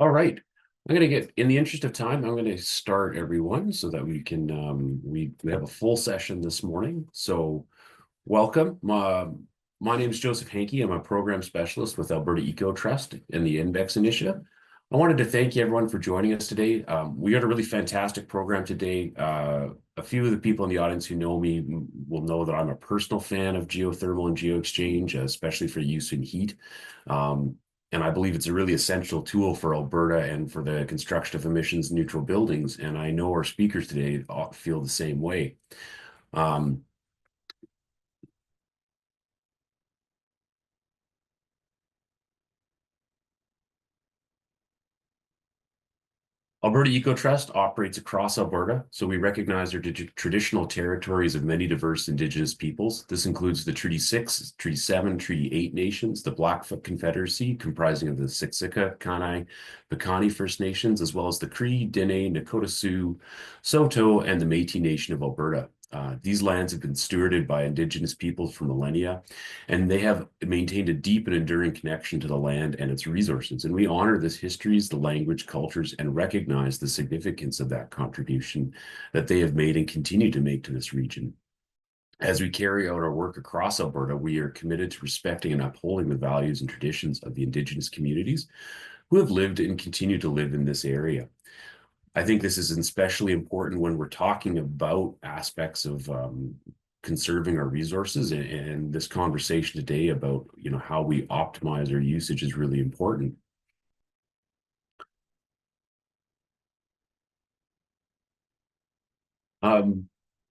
All right. I'm going to get, in the interest of time, I'm going to start everyone so that we can, we have a full session this morning. So welcome. My name is Joseph Hankey. I'm a program specialist with Alberta Eco Trust and the Index Initiative. I wanted to thank everyone for joining us today. We got a really fantastic program today. A few of the people in the audience who know me will know that I'm a personal fan of geothermal and Geo-Exchange, especially for use in heat. And I believe it's a really essential tool for Alberta and for the construction of emissions neutral buildings. And I know our speakers today feel the same way. Alberta Eco Trust operates across Alberta, so we recognize our traditional territories of many diverse Indigenous peoples. This includes the Treaty 6, Treaty 7, Treaty 8 nations, the Blackfoot Confederacy, comprising of the Siksika, Kainai, Piikani First Nations, as well as the Cree, Dene, Nakota Sioux, Saulteaux, and the Métis Nation of Alberta. These lands have been stewarded by Indigenous peoples for millennia, and they have maintained a deep and enduring connection to the land and its resources. And we honor this histories, the language, cultures, and recognize the significance of that contribution that they have made and continue to make to this region. As we carry out our work across Alberta, we are committed to respecting and upholding the values and traditions of the Indigenous communities who have lived and continue to live in this area. I think this is especially important when we're talking about aspects of conserving our resources, and this conversation today about how we optimize our usage is really important.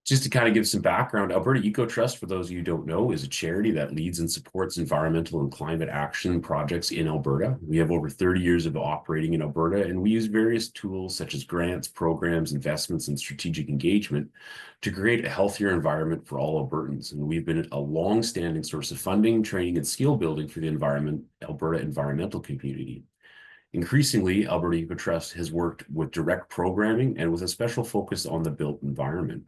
Just to kind of give some background, Alberta Eco Trust, for those of you who don't know, is a charity that leads and supports environmental and climate action projects in Alberta. We have over 30 years of operating in Alberta, and we use various tools such as grants, programs, investments, and strategic engagement to create a healthier environment for all Albertans. And we've been a long-standing source of funding, training, and skill building for the Alberta environmental community. Increasingly, Alberta Eco Trust has worked with direct programming and with a special focus on the built environment.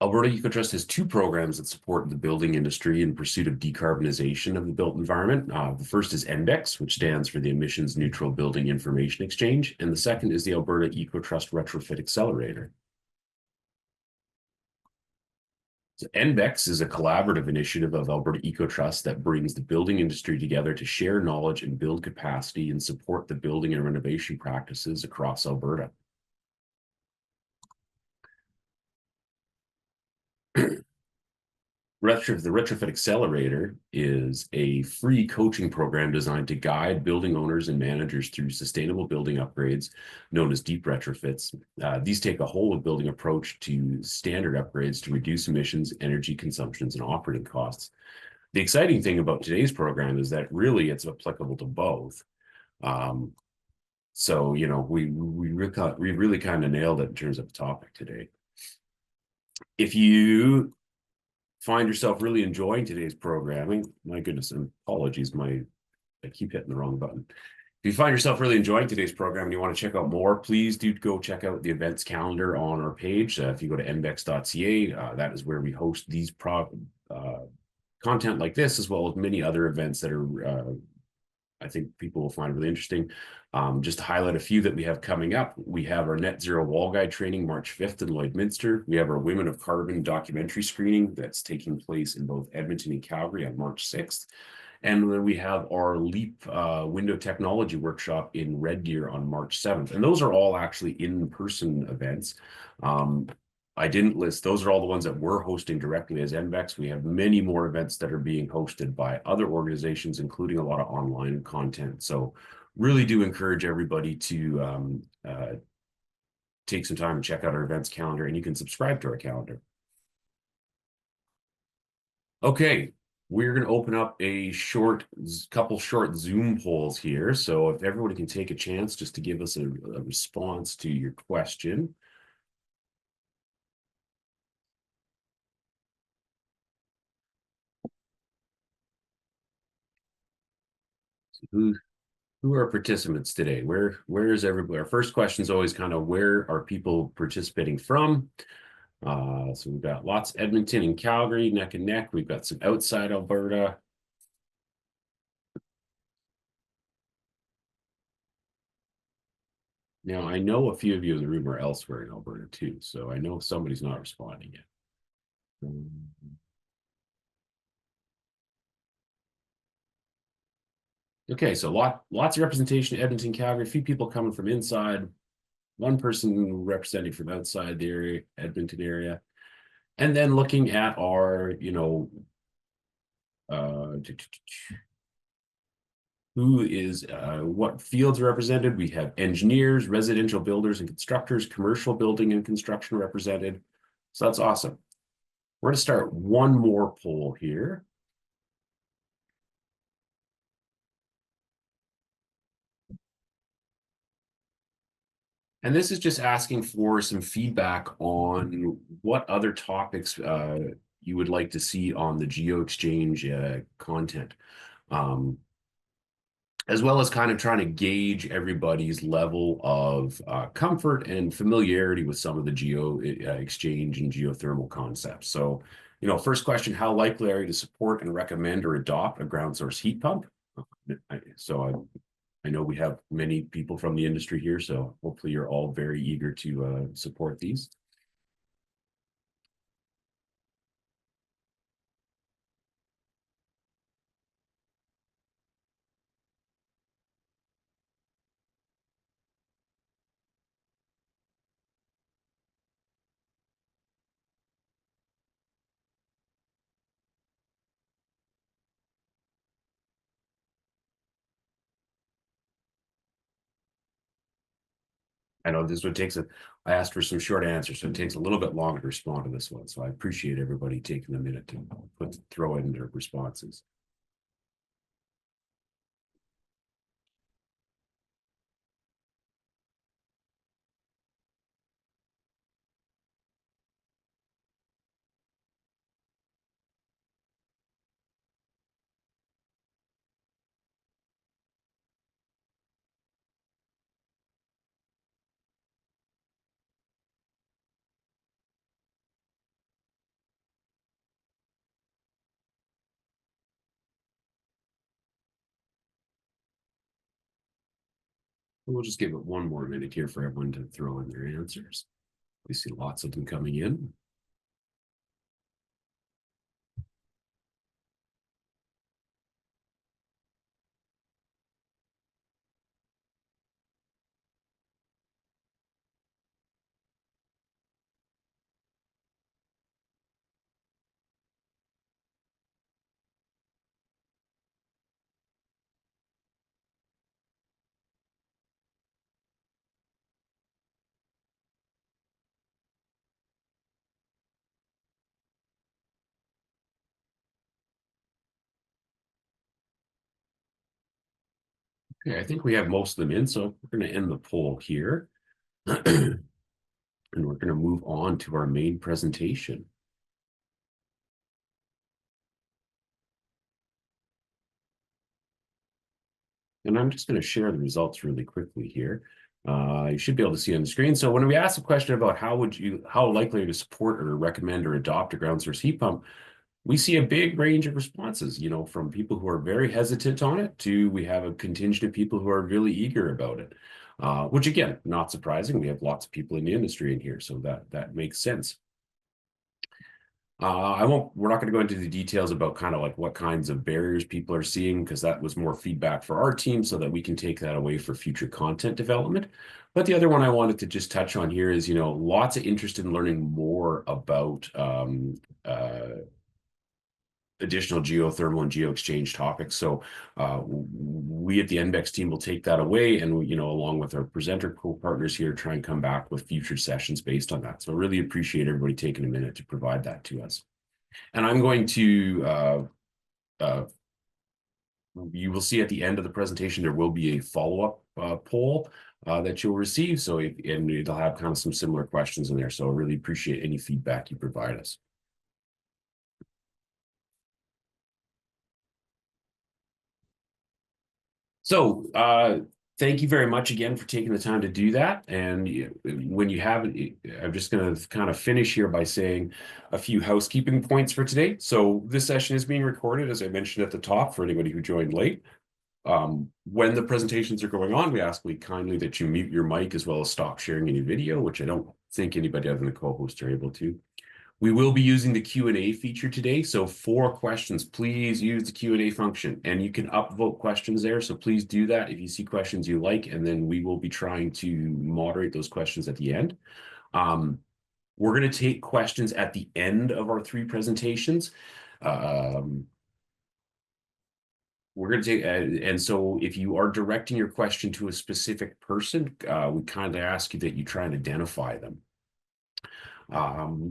Alberta EcoTrust has two programs that support the building industry in pursuit of decarbonization of the built environment. The first is ENDEX, which stands for the Emissions Neutral Building Information Exchange, and the second is the Alberta EcoTrust Retrofit Accelerator. So ENDEX is a collaborative initiative of Alberta EcoTrust that brings the building industry together to share knowledge and build capacity and support the building and renovation practices across Alberta. The Retrofit Accelerator is a free coaching program designed to guide building owners and managers through sustainable building upgrades known as deep retrofits. These take a whole of building approach to standard upgrades to reduce emissions, energy consumptions, and operating costs. The exciting thing about today's program is that really it's applicable to both. So, we really kind of nailed it in terms of the topic today. If you find yourself really enjoying today's programming, my goodness, and apologies, I keep hitting the wrong button. If you find yourself really enjoying today's program and you want to check out more, please do go check out the events calendar on our page. If you go to envex.ca, that is where we host these content like this, as well as many other events that are I think people will find really interesting. Just to highlight a few that we have coming up, we have our Net Zero Wall Guide training March 5th in Lloydminster. We have our Women of Carbon documentary screening that's taking place in both Edmonton and Calgary on March 6th. And then we have our LEAP window technology workshop in Red Deer on March 7th. And those are all actually in-person events. I didn't list, those are all the ones that we're hosting directly as NVEX. We have many more events that are being hosted by other organizations, including a lot of online content. So really do encourage everybody to take some time and check out our events calendar, and you can subscribe to our calendar. Okay, we're going to open up a couple short Zoom polls here. So if everybody can take a chance just to give us a response to your question. Who are participants today? Where is everybody? Our first question is always kind of where are people participating from? So we've got lots of Edmonton and Calgary neck and neck. We've got some outside Alberta. Now, I know a few of you in the room are elsewhere in Alberta too, so I know somebody's not responding yet. Okay, so lots of representation, Edmonton, Calgary, a few people coming from inside, one person representing from outside the area, Edmonton area. And then looking at our, who is what fields are represented. We have engineers, residential builders and constructors, commercial building and construction represented. So that's awesome. We're going to start one more poll here. And this is just asking for some feedback on what other topics you would like to see on the Geo-Exchange content. As well as kind of trying to gauge everybody's level of comfort and familiarity with some of the Geo-Exchange and geothermal concepts. So, first question, how likely are you to support and recommend or adopt a ground source heat pump? I know we have many people from the industry here, so hopefully you're all very eager to support these. I know this one I asked for some short answers, so it takes a little bit longer to respond to this one. So I appreciate everybody taking a minute to throw in their responses. We'll just give it one more minute here for everyone to throw in their answers. We see lots of them coming in. Okay, I think we have most of them in, so we're going to end the poll here. And we're going to move on to our main presentation. And I'm just going to share the results really quickly here. You should be able to see on the screen. So when we ask a question about how likely to support or recommend or adopt a ground source heat pump, we see a big range of responses, from people who are very hesitant on it to we have a contingent of people who are really eager about it, which again, not surprising. We have lots of people in the industry in here, so that makes sense. We're not going to go into the details about kind of like what kinds of barriers people are seeing, because that was more feedback for our team so that we can take that away for future content development. But the other one I wanted to just touch on here is, lots of interest in learning more about additional geothermal and Geo-Exchange topics. So we at the NBEX team will take that away and, along with our presenter co-partners here, try and come back with future sessions based on that. So I really appreciate everybody taking a minute to provide that to us. And I'm going to, you will see at the end of the presentation, there will be a follow-up poll that you'll receive. So, and it'll have kind of some similar questions in there. So I really appreciate any feedback you provide us. So thank you very much again for taking the time to do that. And when you have it, I'm just going to kind of finish here by saying a few housekeeping points for today. So this session is being recorded, as I mentioned at the top, for anybody who joined late. When the presentations are going on, we ask kindly that you mute your mic as well as stop sharing any video, which I don't think anybody other than the co-host are able to. We will be using the Q&A feature today. So for questions, please use the Q&A function, and you can upvote questions there. So please do that if you see questions you like, and then we will be trying to moderate those questions at the end. We're going to take questions at the end of our 3 presentations. We're going to take, and so if you are directing your question to a specific person, we kindly ask you that you try and identify them.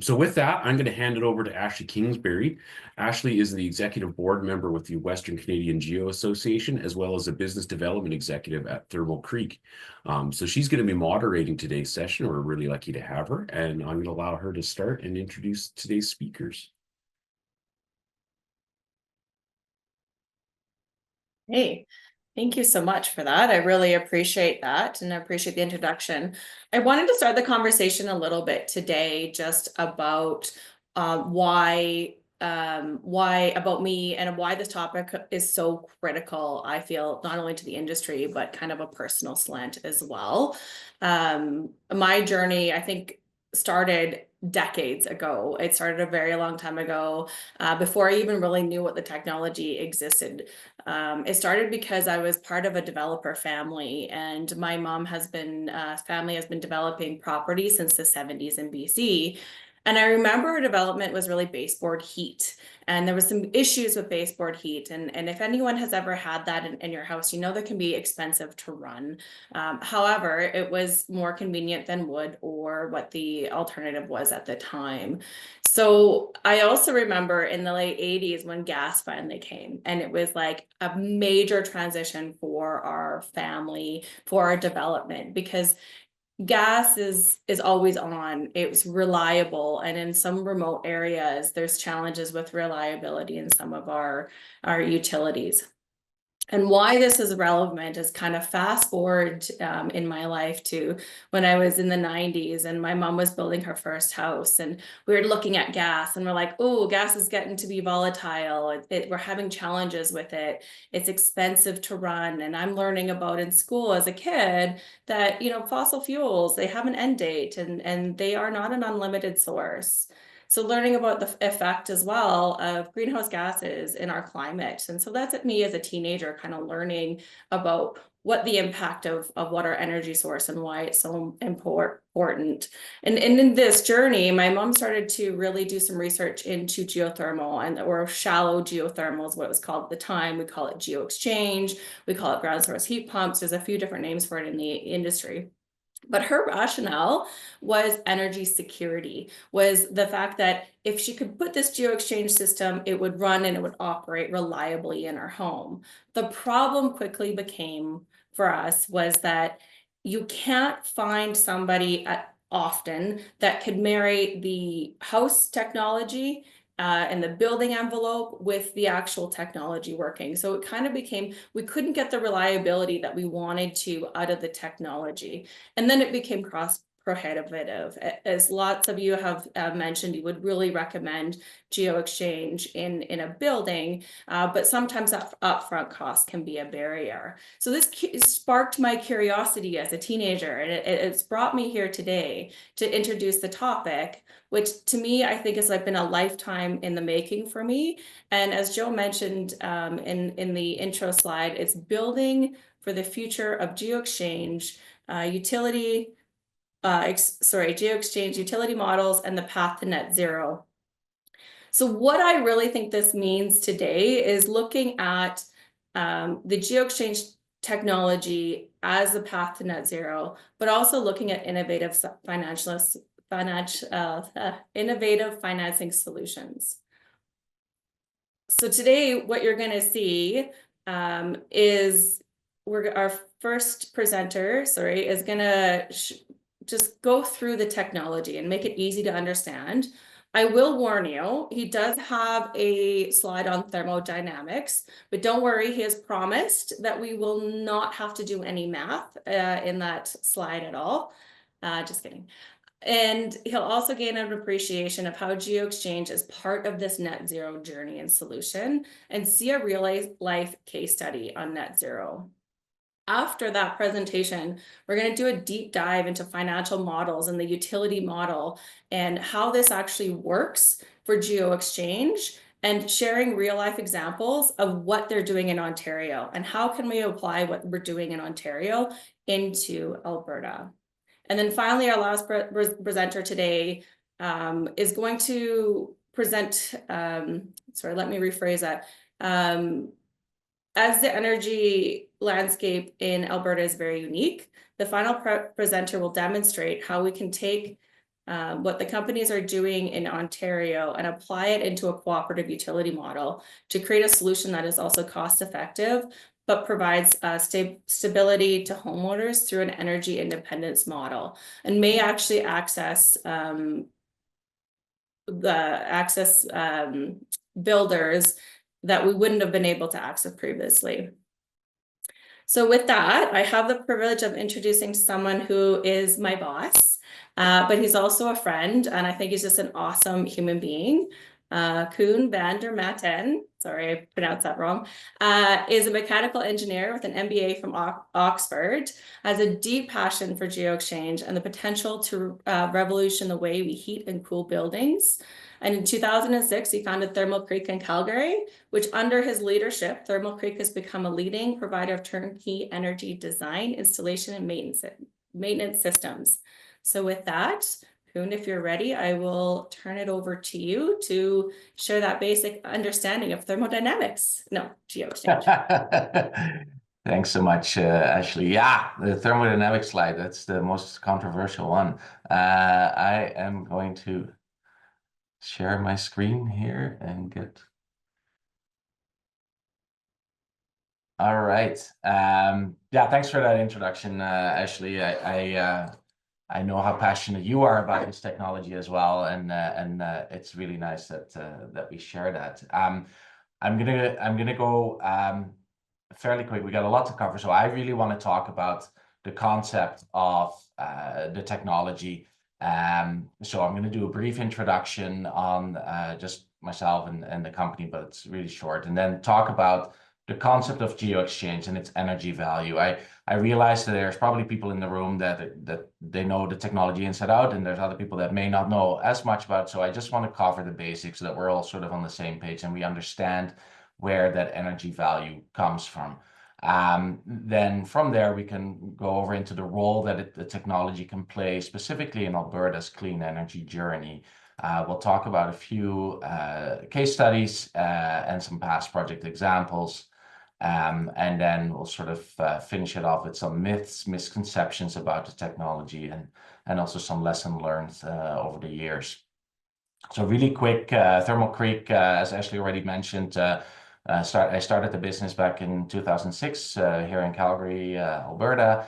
So with that, I'm going to hand it over to Ashlee Kingsbury. Ashlee is the executive board member with the Western Canadian Geo Association, as well as a business development executive at Thermal Creek. So she's going to be moderating today's session. We're really lucky to have her, and I'm going to allow her to start and introduce today's speakers. Hey, thank you so much for that. I really appreciate that, and I appreciate the introduction. I wanted to start the conversation a little bit today just about why about me and why this topic is so critical, I feel, not only to the industry, but kind of a personal slant as well. My journey, I think, started decades ago. It started a very long time ago, before I even really knew what the technology existed. It started because I was part of a developer family, and my mom has been family has been developing property since the 70s in BC. And I remember development was really baseboard heat, and there was some issues with baseboard heat. And if anyone has ever had that in your house, you know that can be expensive to run. However, it was more convenient than wood, or what the alternative was at the time. So I also remember in the late 80s when gas finally came, and it was like a major transition for our family, for our development, because gas is always on. It's reliable, and in some remote areas there's challenges with reliability in some of our utilities. And why this is relevant is kind of fast forward in my life to when I was in the 90s and my mom was building her first house, and we were looking at gas and we're like, oh, gas is getting to be volatile. We're having challenges with it. It's expensive to run. And I'm learning about in school as a kid that, you know, fossil fuels, they have an end date, and they are not an unlimited source. So learning about the effect as well of greenhouse gases in our climate. And so that's me as a teenager, kind of learning about what the impact of what our energy source and why it's so important. And in this journey, my mom started to really do some research into geothermal, or shallow geothermal is what it was called at the time. We call it Geo-Exchange. We call it ground source heat pumps. There's a few different names for it in the industry. But her rationale was energy security, was the fact that if she could put this Geo-Exchange system, it would run and it would operate reliably in her home. The problem quickly became for us was that you can't find somebody often that could marry the house technology and the building envelope with the actual technology working. So it kind of became, we couldn't get the reliability that we wanted to out of the technology. And then it became prohibitive. As lots of you have mentioned, you would really recommend Geo-Exchange in a building, but sometimes that upfront cost can be a barrier. So this sparked my curiosity as a teenager, and it's brought me here today to introduce the topic, which to me, I think has like been a lifetime in the making for me. And as Joe mentioned in the intro slide, it's building for the future of Geo-Exchange, Geo-Exchange utility models and the path to net zero. So what I really think this means today is looking at the Geo-Exchange technology as a path to net zero, but also looking at innovative innovative financing solutions. So today, what you're going to see is our first presenter, is going to just go through the technology and make it easy to understand. I will warn you, he does have a slide on thermodynamics, but don't worry, he has promised that we will not have to do any math in that slide at all. Just kidding. And he'll also gain an appreciation of how Geo-Exchange is part of this net zero journey and solution, and see a real life case study on net zero. After that presentation, we're going to do a deep dive into financial models and the utility model and how this actually works for Geo-Exchange, and sharing real life examples of what they're doing in Ontario and how can we apply what we're doing in Ontario into Alberta. And then finally, our last presenter today is going to present, sorry, let me rephrase that. As the energy landscape in Alberta is very unique, the final presenter will demonstrate how we can take what the companies are doing in Ontario and apply it into a cooperative utility model to create a solution that is also cost effective, but provides stability to homeowners through an energy independence model, and may actually access builders that we wouldn't have been able to access previously. So with that, I have the privilege of introducing someone who is my boss, but he's also a friend, and I think he's just an awesome human being. Koen van der Maaten, sorry, I pronounced that wrong, is a mechanical engineer with an MBA from Oxford, has a deep passion for Geo-Exchange and the potential to revolution the way we heat and cool buildings. And in 2006, he founded Thermal Creek in Calgary, which under his leadership, Thermal Creek has become a leading provider of turnkey energy design, installation, and maintenance systems. So with that, Koen, if you're ready, I will turn it over to you to share that basic understanding of thermodynamics. No, Geo-Exchange. Thanks so much, Ashlee. Yeah, the thermodynamics slide, that's the most controversial one. I am going to share my screen here and get... All right. Yeah, thanks for that introduction, Ashlee. I know how passionate you are about this technology as well, and it's really nice that we share that. I'm gonna go fairly quick. We got a lot to cover, so I really want to talk about the concept of the technology. So I'm going to do a brief introduction on just myself and the company, but it's really short, and then talk about the concept of Geo-Exchange and its energy value. I realize that there's probably people in the room that they know the technology inside out, and there's other people that may not know as much about it. So I just want to cover the basics so that we're all sort of on the same page and we understand where that energy value comes from. Then from there, we can go over into the role that the technology can play specifically in Alberta's clean energy journey. We'll talk about a few case studies and some past project examples. And then we'll sort of finish it off with some myths, misconceptions about the technology, and also some lessons learned over the years. So really quick, Thermal Creek, as Ashlee already mentioned, I started the business back in 2006 here in Calgary, Alberta.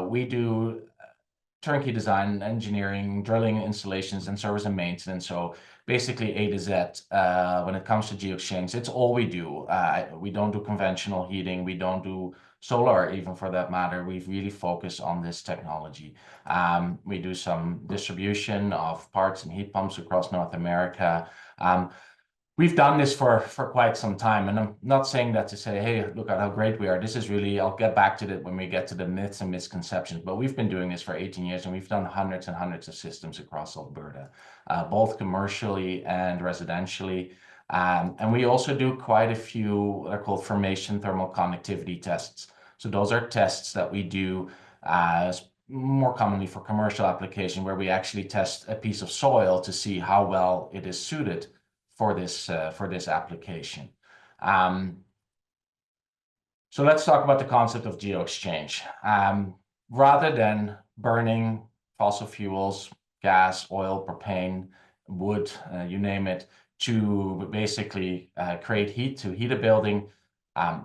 We do turnkey design, engineering, drilling, installations, and service and maintenance. So basically A to Z when it comes to Geo-Exchange, it's all we do. We don't do conventional heating. We don't do solar, even for that matter. We really focus on this technology. We do some distribution of parts and heat pumps across North America. We've done this for quite some time, and I'm not saying that to say, hey, look at how great we are. This is really, I'll get back to that when we get to the myths and misconceptions, but we've been doing this for 18 years, and we've done hundreds and hundreds of systems across Alberta, both commercially and residentially. And we also do quite a few what are called formation thermal conductivity tests. So those are tests that we do more commonly for commercial application, where we actually test a piece of soil to see how well it is suited for this application. So let's talk about the concept of Geo-Exchange. Rather than burning fossil fuels, gas, oil, propane, wood, you name it, to basically create heat, to heat a building,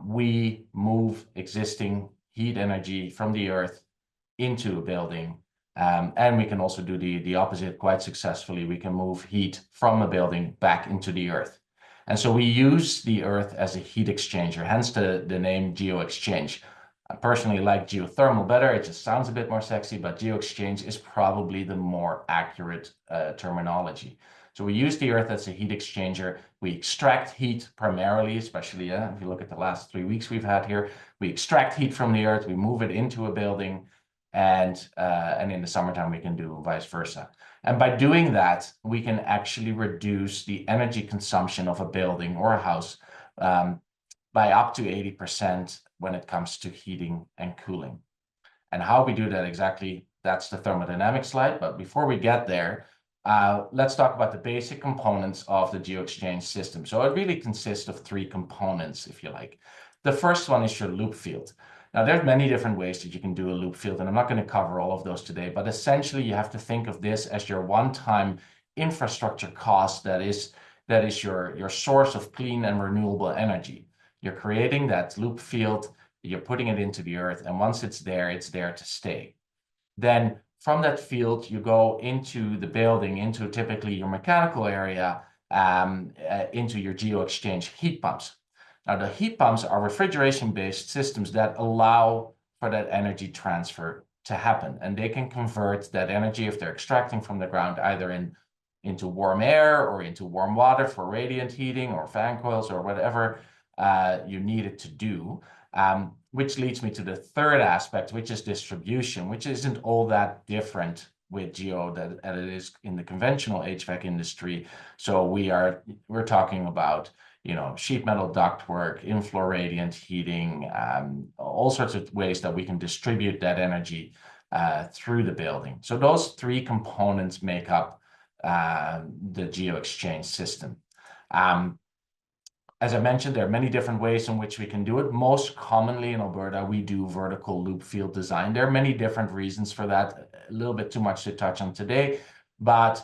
we move existing heat energy from the earth into a building And we can also do the opposite quite successfully. We can move heat from a building back into the earth. And so we use the earth as a heat exchanger, hence the name Geo-Exchange. I personally like geothermal better. It just sounds a bit more sexy, but Geo-Exchange is probably the more accurate terminology. So we use the earth as a heat exchanger. We extract heat primarily, especially if you look at the last 3 weeks we've had here. We extract heat from the earth, we move it into a building, and in the summertime we can do vice versa. And by doing that, we can actually reduce the energy consumption of a building or a house by up to 80% when it comes to heating and cooling. And how we do that exactly, that's the thermodynamics slide. But before we get there, let's talk about the basic components of the Geo-Exchange system. So it really consists of 3 components, if you like. The first one is your loop field. Now, there's many different ways that you can do a loop field, and I'm not going to cover all of those today, but essentially you have to think of this as your one-time infrastructure cost that is your source of clean and renewable energy. You're creating that loop field, you're putting it into the earth, and once it's there to stay. Then from that field, you go into the building, into typically your mechanical area, into your Geo-Exchange heat pumps. Now, the heat pumps are refrigeration-based systems that allow for that energy transfer to happen. And they can convert that energy, if they're extracting from the ground, either into warm air or into warm water for radiant heating or fan coils or whatever you need it to do. Which leads me to the third aspect, which is distribution, which isn't all that different with Geo that it is in the conventional HVAC industry. So we're talking about, sheet metal ductwork, inflow radiant heating, all sorts of ways that we can distribute that energy through the building. So those 3 components make up the Geo-Exchange system. As I mentioned, there are many different ways in which we can do it. Most commonly in Alberta, we do vertical loop field design. There are many different reasons for that, a little bit too much to touch on today, but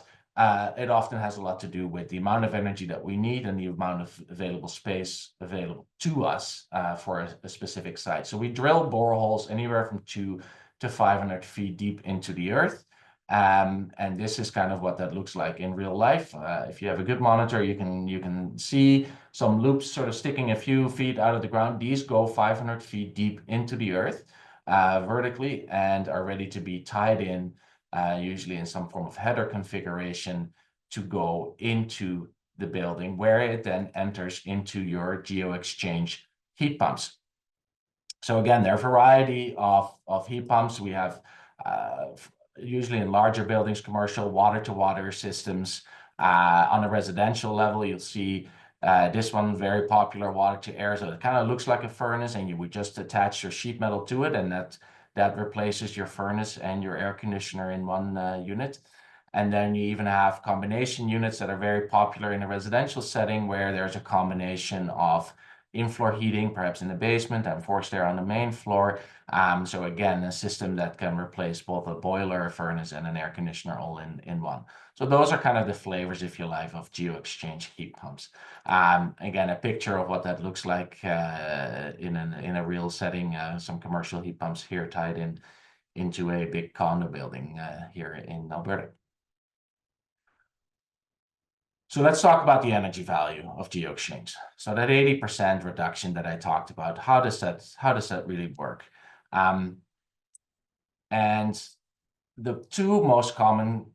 it often has a lot to do with the amount of energy that we need and the amount of available space available to us for a specific site. So we drill boreholes anywhere from 200 to 500 feet deep into the earth. And this is kind of what that looks like in real life. If you have a good monitor, you can see some loops sort of sticking a few feet out of the ground. These go 500 feet deep into the earth vertically and are ready to be tied in, usually in some form of header configuration, to go into the building, where it then enters into your Geo-Exchange heat pumps. So again, there are a variety of heat pumps. We have usually in larger buildings, commercial water-to-water systems. On a residential level, you'll see this one very popular, water-to-air. So it kind of looks like a furnace, and you would just attach your sheet metal to it, and that replaces your furnace and your air conditioner in one unit. And then you even have combination units that are very popular in a residential setting, where there's a combination of in-floor heating, perhaps in the basement, and forced air on the main floor. So again, a system that can replace both a boiler, a furnace, and an air conditioner all in one. So those are kind of the flavors, if you like, of Geo-Exchange heat pumps. Again, a picture of what that looks like in a real setting. Some commercial heat pumps here tied into a big condo building here in Alberta. So let's talk about the energy value of Geo-Exchange. So that 80% reduction that I talked about, how does that really work? And the 2 most common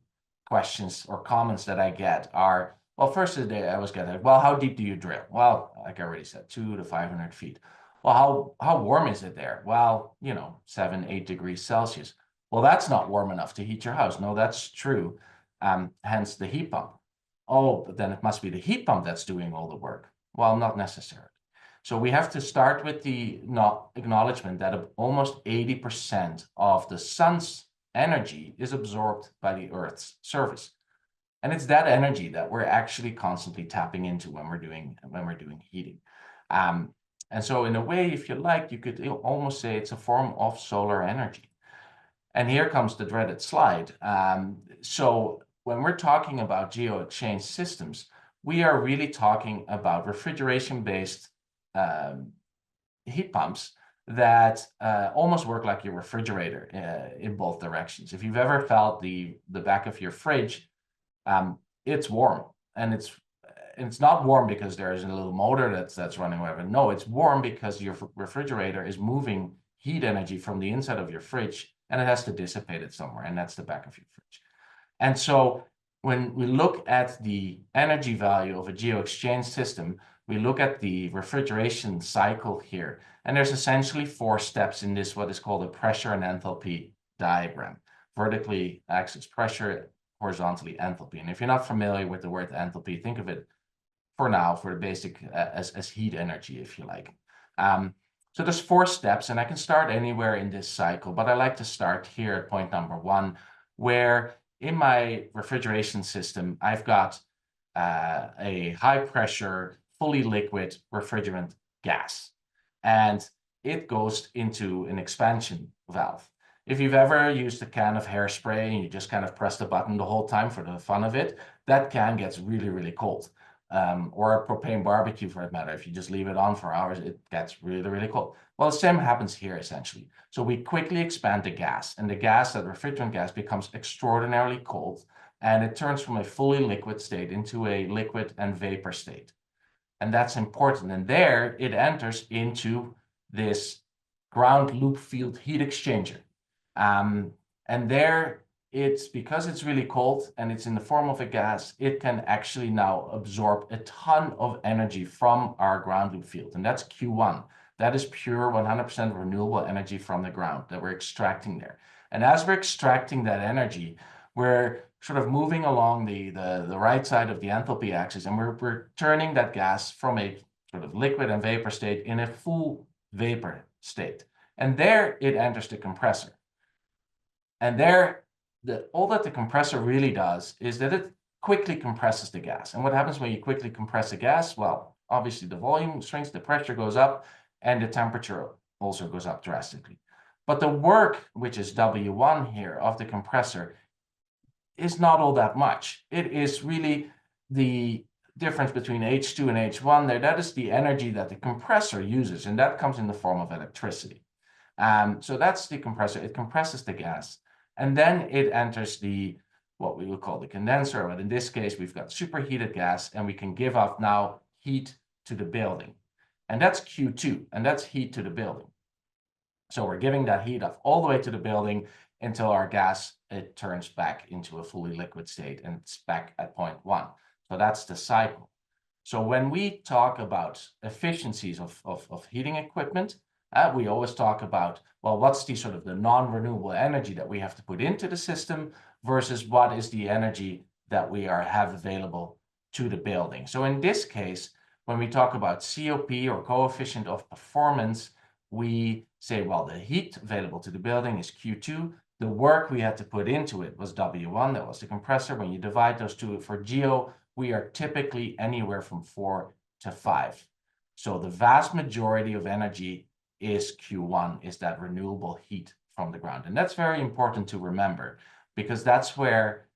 questions or comments that I get are, well, first of the day I always get, well, how deep do you drill? Well, like I already said, 200 to 500 feet. Well, how warm is it there? Well, 7-8 degrees Celsius. Well, that's not warm enough to heat your house. No, that's true. Hence the heat pump. Oh, but then it must be the heat pump that's doing all the work. Well, not necessarily. So we have to start with the acknowledgement that almost 80% of the sun's energy is absorbed by the Earth's surface. And it's that energy that we're actually constantly tapping into when we're doing heating. And so in a way, if you like, you could almost say it's a form of solar energy. And here comes the dreaded slide. So when we're talking about Geo-Exchange systems, we are really talking about refrigeration-based heat pumps that almost work like your refrigerator in both directions. If you've ever felt the back of your fridge, it's warm, and it's not warm because there's a little motor that's running whatever. No, it's warm because your refrigerator is moving heat energy from the inside of your fridge, and it has to dissipate it somewhere, and that's the back of your fridge. And so when we look at the energy value of a Geo-Exchange system, we look at the refrigeration cycle here, and there's essentially 4 steps in this, what is called a pressure and enthalpy diagram. Vertically axis pressure, horizontally enthalpy. And if you're not familiar with the word enthalpy, think of it for now, for the basic as heat energy, if you like. So there's 4 steps, and I can start anywhere in this cycle, but I like to start here at point number 1, where in my refrigeration system, I've got a high pressure, fully liquid refrigerant gas, and it goes into an expansion valve. If you've ever used a can of hairspray and you just kind of press the button the whole time for the fun of it, that can gets really, really cold. Or a propane barbecue for that matter. If you just leave it on for hours, it gets really, really cold. Well, the same happens here essentially. So we quickly expand the gas, and the gas, that refrigerant gas, becomes extraordinarily cold, and it turns from a fully liquid state into a liquid and vapor state. And that's important. And there it enters into this ground loop field heat exchanger. And there it's, because it's really cold and it's in the form of a gas, it can actually now absorb a ton of energy from our ground loop field. And that's Q1. That is pure 100% renewable energy from the ground that we're extracting there. And as we're extracting that energy, we're sort of moving along the right side of the enthalpy axis, and we're turning that gas from a sort of liquid and vapor state in a full vapor state. And there it enters the compressor. And there, all that the compressor really does is that it quickly compresses the gas. And what happens when you quickly compress the gas? Well, obviously the volume shrinks, the pressure goes up, and the temperature also goes up drastically. But the work, which is W1 here of the compressor, is not all that much. It is really the difference between H2 and H1 there. That is the energy that the compressor uses, and that comes in the form of electricity. So that's the compressor. It compresses the gas, and then it enters what we would call the condenser, but in this case, we've got superheated gas, and we can give off now heat to the building. And that's Q2, and that's heat to the building. So we're giving that heat off all the way to the building until our gas, it turns back into a fully liquid state, and it's back at point 1. So that's the cycle. So when we talk about efficiencies of heating equipment, we always talk about, well, what's the sort of the non-renewable energy that we have to put into the system versus what is the energy that we have available to the building. So in this case, when we talk about COP, or coefficient of performance, we say, well, the heat available to the building is Q2. The work we had to put into it was W1, that was the compressor. When you divide those two for Geo, we are typically anywhere from 4 to 5. So the vast majority of energy is Q1, is that renewable heat from the ground. And that's very important to remember, because that's where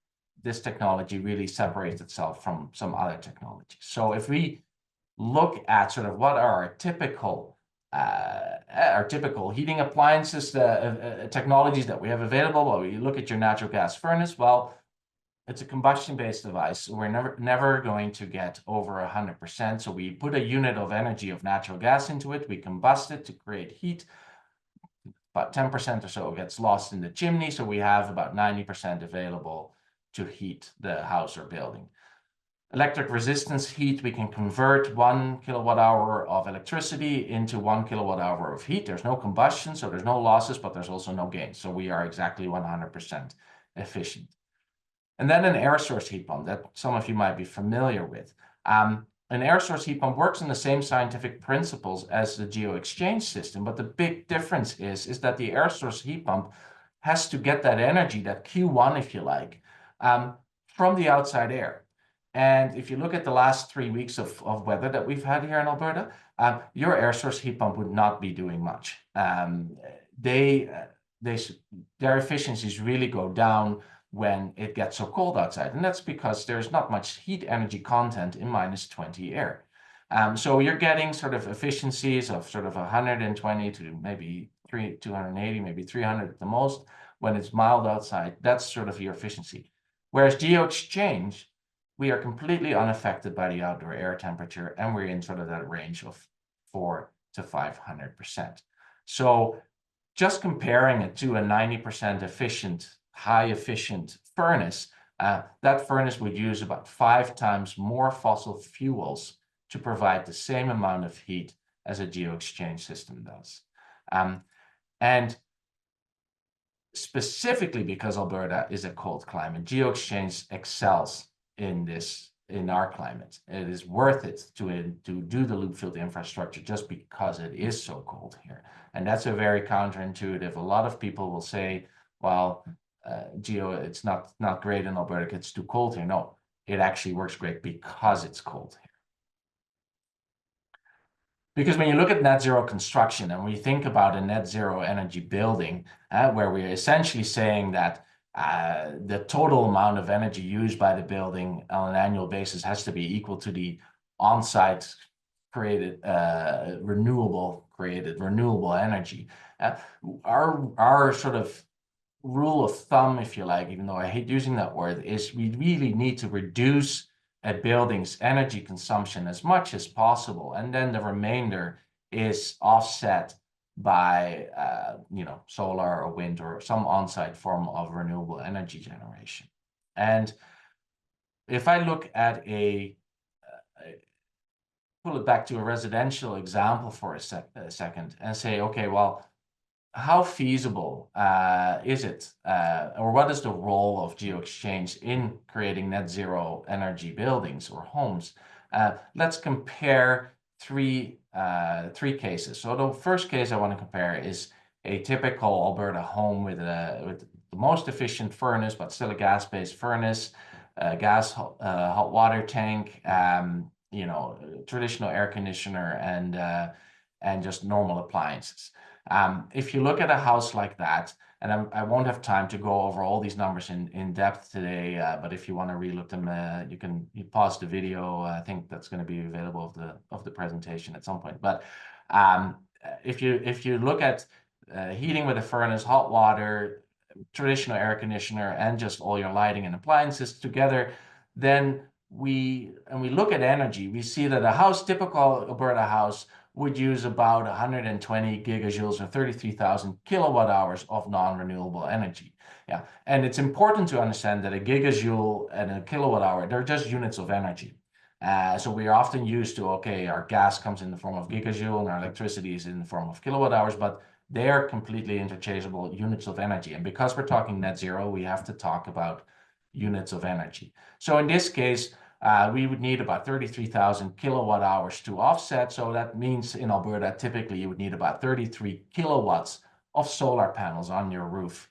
this technology really separates itself from some other technologies. So if we look at sort of what are our typical heating appliances, technologies that we have available, well, you look at your natural gas furnace, well, it's a combustion-based device. So we're never going to get over 100%. So we put a unit of energy of natural gas into it, we combust it to create heat. About 10% or so gets lost in the chimney. So we have about 90% available to heat the house or building. Electric resistance heat, we can convert 1 kilowatt hour of electricity into 1 kilowatt hour of heat. There's no combustion, so there's no losses, but there's also no gain. So we are exactly 100% efficient. And then an air source heat pump that some of you might be familiar with. An air source heat pump works on the same scientific principles as the Geo-Exchange system, but the big difference is that the air source heat pump has to get that energy, that Q1, if you like, from the outside air. And if you look at the last 3 weeks of weather that we've had here in Alberta, your air source heat pump would not be doing much. Their efficiencies really go down when it gets so cold outside. And that's because there's not much heat energy content in -20 air. So you're getting sort of efficiencies of sort of 120 to maybe 280, maybe 300 at the most when it's mild outside. That's sort of your efficiency. Whereas Geo-Exchange, we are completely unaffected by the outdoor air temperature, and we're in sort of that range of 400 to 500%. So just comparing it to a 90% efficient, high efficient furnace, that furnace would use about 5 times more fossil fuels to provide the same amount of heat as a Geo-Exchange system does. And specifically because Alberta is a cold climate, Geo-Exchange excels in our climate. It is worth it to do the loop field infrastructure just because it is so cold here. And that's a very counterintuitive. A lot of people will say, well, Geo, it's not great in Alberta, it's too cold here. No, it actually works great because it's cold here. Because when you look at net zero construction and we think about a net zero energy building, where we're essentially saying that the total amount of energy used by the building on an annual basis has to be equal to the on-site created renewable energy. Our sort of rule of thumb, if you like, even though I hate using that word, is we really need to reduce a building's energy consumption as much as possible, and then the remainder is offset by solar or wind or some on-site form of renewable energy generation. And if I look at pull it back to a residential example for a second and say, okay, well, how feasible is it, or what is the role of Geo-Exchange in creating net zero energy buildings or homes? Let's compare three cases. So the first case I want to compare is a typical Alberta home with the most efficient furnace, but still a gas-based furnace, gas hot water tank, traditional air conditioner, and just normal appliances. If you look at a house like that, and I won't have time to go over all these numbers in depth today, but if you want to relook them, you pause the video. I think that's going to be available of the presentation at some point. But if you look at heating with a furnace, hot water, traditional air conditioner, and just all your lighting and appliances together, then we look at energy, we see that a typical Alberta house would use about 120 gigajoules or 33,000 kilowatt hours of non-renewable energy. Yeah, and it's important to understand that a gigajoule and a kilowatt hour, they're just units of energy. So we are often used to, okay, our gas comes in the form of gigajoule and our electricity is in the form of kilowatt hours, but they are completely interchangeable units of energy. And because we're talking net zero, we have to talk about units of energy. So in this case, we would need about 33,000 kilowatt hours to offset. So that means in Alberta, typically you would need about 33 kilowatts of solar panels on your roof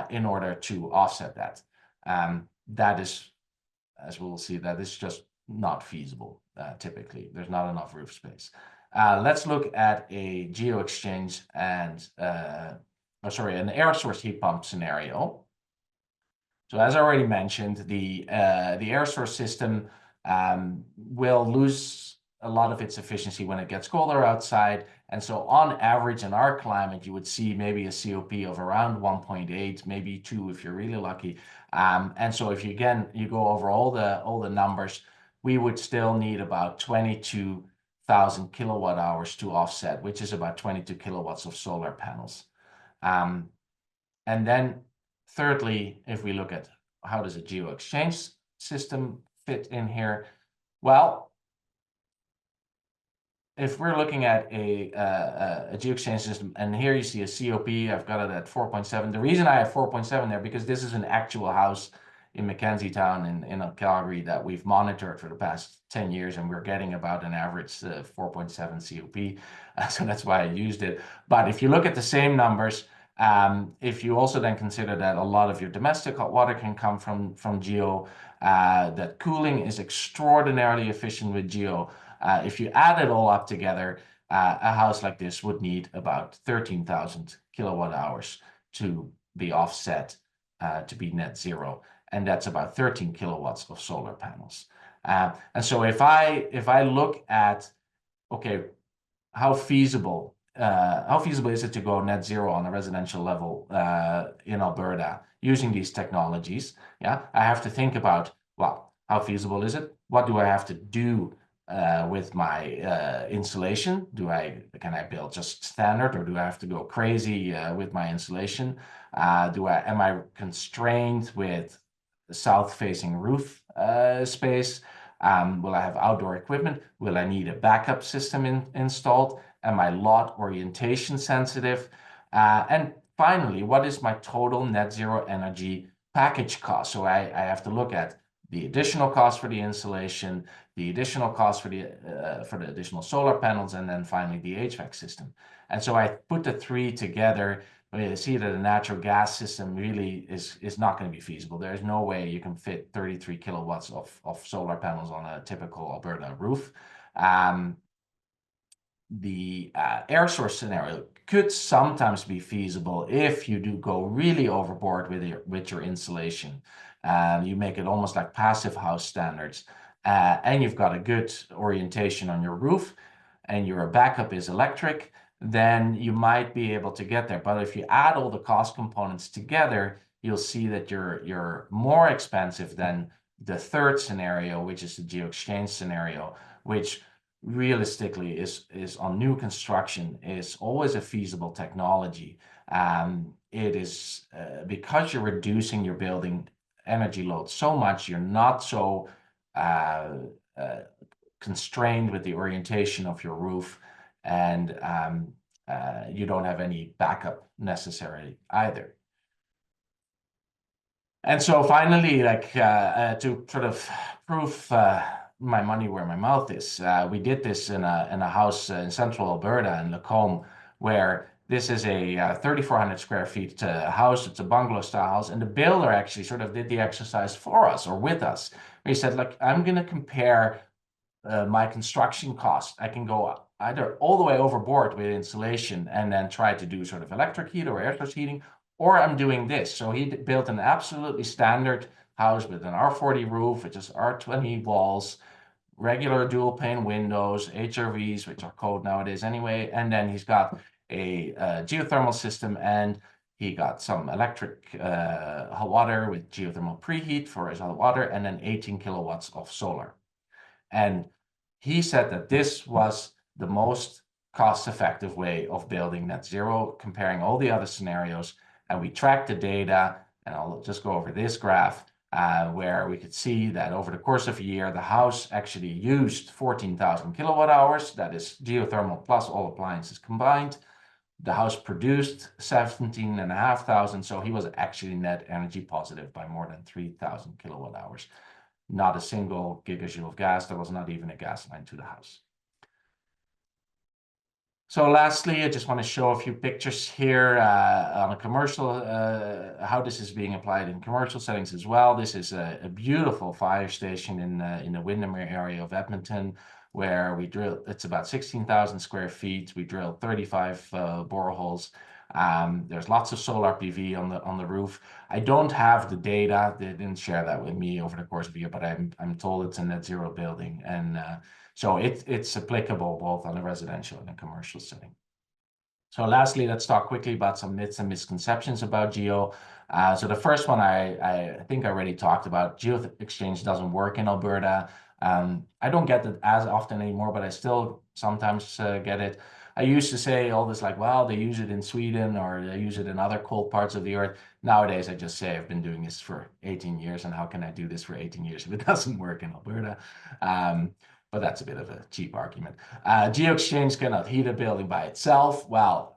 in order to offset that. That is, as we'll see, that is just not feasible. Typically, there's not enough roof space. Let's look at a Geo-Exchange and, an air source heat pump scenario. So as I already mentioned, the air source system will lose a lot of its efficiency when it gets colder outside. And so on average in our climate, you would see maybe a COP of around 1.8, maybe 2 if you're really lucky. And so if you go over all the numbers, we would still need about 22,000 kilowatt hours to offset, which is about 22 kilowatts of solar panels. And then thirdly, if we look at how does a Geo-Exchange system fit in here, well, if we're looking at a Geo-Exchange system, and here you see a COP, I've got it at 4.7. The reason I have 4.7 there, because this is an actual house in Mackenzie Town in Calgary that we've monitored for the past 10 years, and we're getting about an average 4.7 COP. So that's why I used it. But if you look at the same numbers, if you also then consider that a lot of your domestic hot water can come from Geo, that cooling is extraordinarily efficient with Geo. If you add it all up together, a house like this would need about 13,000 kilowatt hours to be offset to be net zero. And that's about 13 kilowatts of solar panels. And so if I look at okay, how feasible is it to go net zero on a residential level in Alberta using these technologies? Yeah, I have to think about, well, how feasible is it? What do I have to do with my insulation? Can I build just standard, or do I have to go crazy with my insulation? Am I constrained with the south-facing roof space? Will I have outdoor equipment? Will I need a backup system installed? Am I lot orientation sensitive? And finally, what is my total net zero energy package cost? So I have to look at the additional cost for the insulation, the additional cost for the additional solar panels, and then finally the HVAC system. And so I put the three together. We see that a natural gas system really is not going to be feasible. There's no way you can fit 33 kilowatts of solar panels on a typical Alberta roof. The air source scenario could sometimes be feasible if you do go really overboard with your insulation. You make it almost like passive house standards, and you've got a good orientation on your roof, and your backup is electric, then you might be able to get there. But if you add all the cost components together, you'll see that you're more expensive than the third scenario, which is the Geo-Exchange scenario, which realistically is on new construction is always a feasible technology. It is because you're reducing your building energy load so much, you're not so constrained with the orientation of your roof, and you don't have any backup necessarily either. And so finally, like to sort of prove my money where my mouth is, we did this in a house in central Alberta in Lacombe, where this is a 3,400 square feet house. It's a bungalow style house, and the builder actually sort of did the exercise for us or with us. He said, look, I'm going to compare my construction cost. I can go either all the way overboard with insulation and then try to do sort of electric heat or air source heating, or I'm doing this. So he built an absolutely standard house with an R40 roof, which is R20 walls, regular dual pane windows, HRVs, which are code nowadays anyway. And then he's got a geothermal system, and he got some electric hot water with geothermal preheat for his hot water, and then 18 kilowatts of solar. And he said that this was the most cost-effective way of building net zero, comparing all the other scenarios. And we tracked the data, and I'll just go over this graph, where we could see that over the course of a year, the house actually used 14,000 kilowatt hours. That is geothermal plus all appliances combined. The house produced 17,500, so he was actually net energy positive by more than 3,000 kilowatt hours. Not a single gigajoule of gas. There was not even a gas line to the house. So lastly, I just want to show a few pictures here on a commercial, how this is being applied in commercial settings as well. This is a beautiful fire station in the Windermere area of Edmonton, where we drilled, it's about 16,000 square feet. We drilled 35 boreholes. There's lots of solar PV on the roof. I don't have the data. They didn't share that with me over the course of the year, but I'm told it's a net zero building, and so it's applicable both on a residential and a commercial setting. So lastly, let's talk quickly about some myths and misconceptions about Geo. So the first one I think I already talked about. Geo-Exchange doesn't work in Alberta. I don't get it as often anymore, but I still sometimes get it. I used to say all this like, well, they use it in Sweden or they use it in other cold parts of the earth. Nowadays, I just say I've been doing this for 18 years, and how can I do this for 18 years if it doesn't work in Alberta? But that's a bit of a cheap argument. Geo-Exchange cannot heat a building by itself. Well,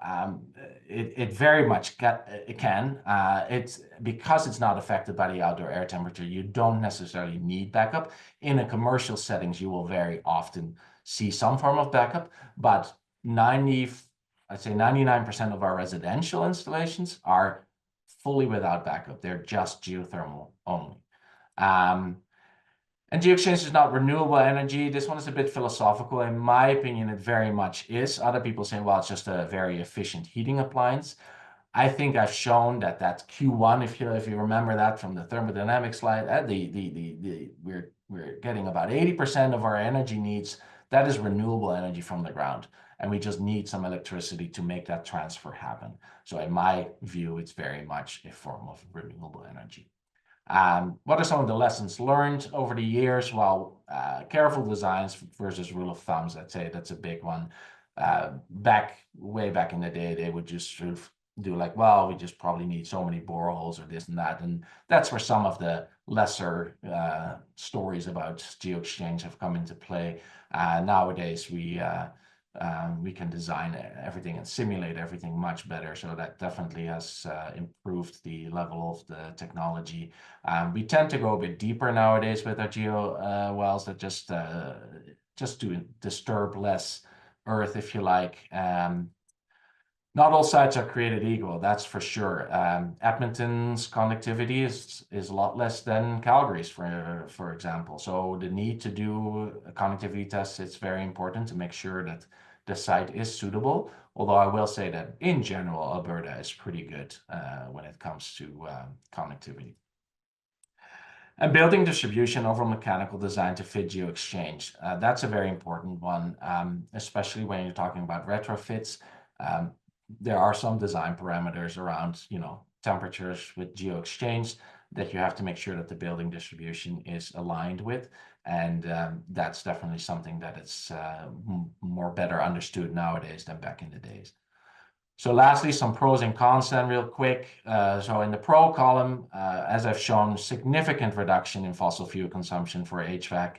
it very much can. It's because it's not affected by the outdoor air temperature, you don't necessarily need backup. In a commercial settings, you will very often see some form of backup, but I'd say 99% of our residential installations are fully without backup. They're just geothermal only. And Geo-Exchange is not renewable energy. This one is a bit philosophical. In my opinion, it very much is. Other people say, well, it's just a very efficient heating appliance. I think I've shown that that's Q1, if you remember that from the thermodynamic slide, we're getting about 80% of our energy needs that is renewable energy from the ground. And we just need some electricity to make that transfer happen. So in my view, it's very much a form of renewable energy. What are some of the lessons learned over the years? Well, careful designs versus rule of thumbs, I'd say that's a big one. Way back in the day, they would just sort of do like, well, we just probably need so many boreholes or this and that. And that's where some of the lesser stories about Geo-Exchange have come into play. Nowadays, we can design everything and simulate everything much better. So that definitely has improved the level of the technology. We tend to go a bit deeper nowadays with our geo wells that just to disturb less earth, if you like. Not all sites are created equal, that's for sure. Edmonton's conductivity is a lot less than Calgary's, for example. So the need to do a conductivity test, it's very important to make sure that the site is suitable. Although I will say that in general, Alberta is pretty good when it comes to conductivity. And building distribution over mechanical design to fit Geo-Exchange. That's a very important one, especially when you're talking about retrofits. There are some design parameters around, temperatures with Geo-Exchange that you have to make sure that the building distribution is aligned with. And that's definitely something that is more better understood nowadays than back in the days. So lastly, some pros and cons then real quick. So in the pro column, as I've shown, significant reduction in fossil fuel consumption for HVAC.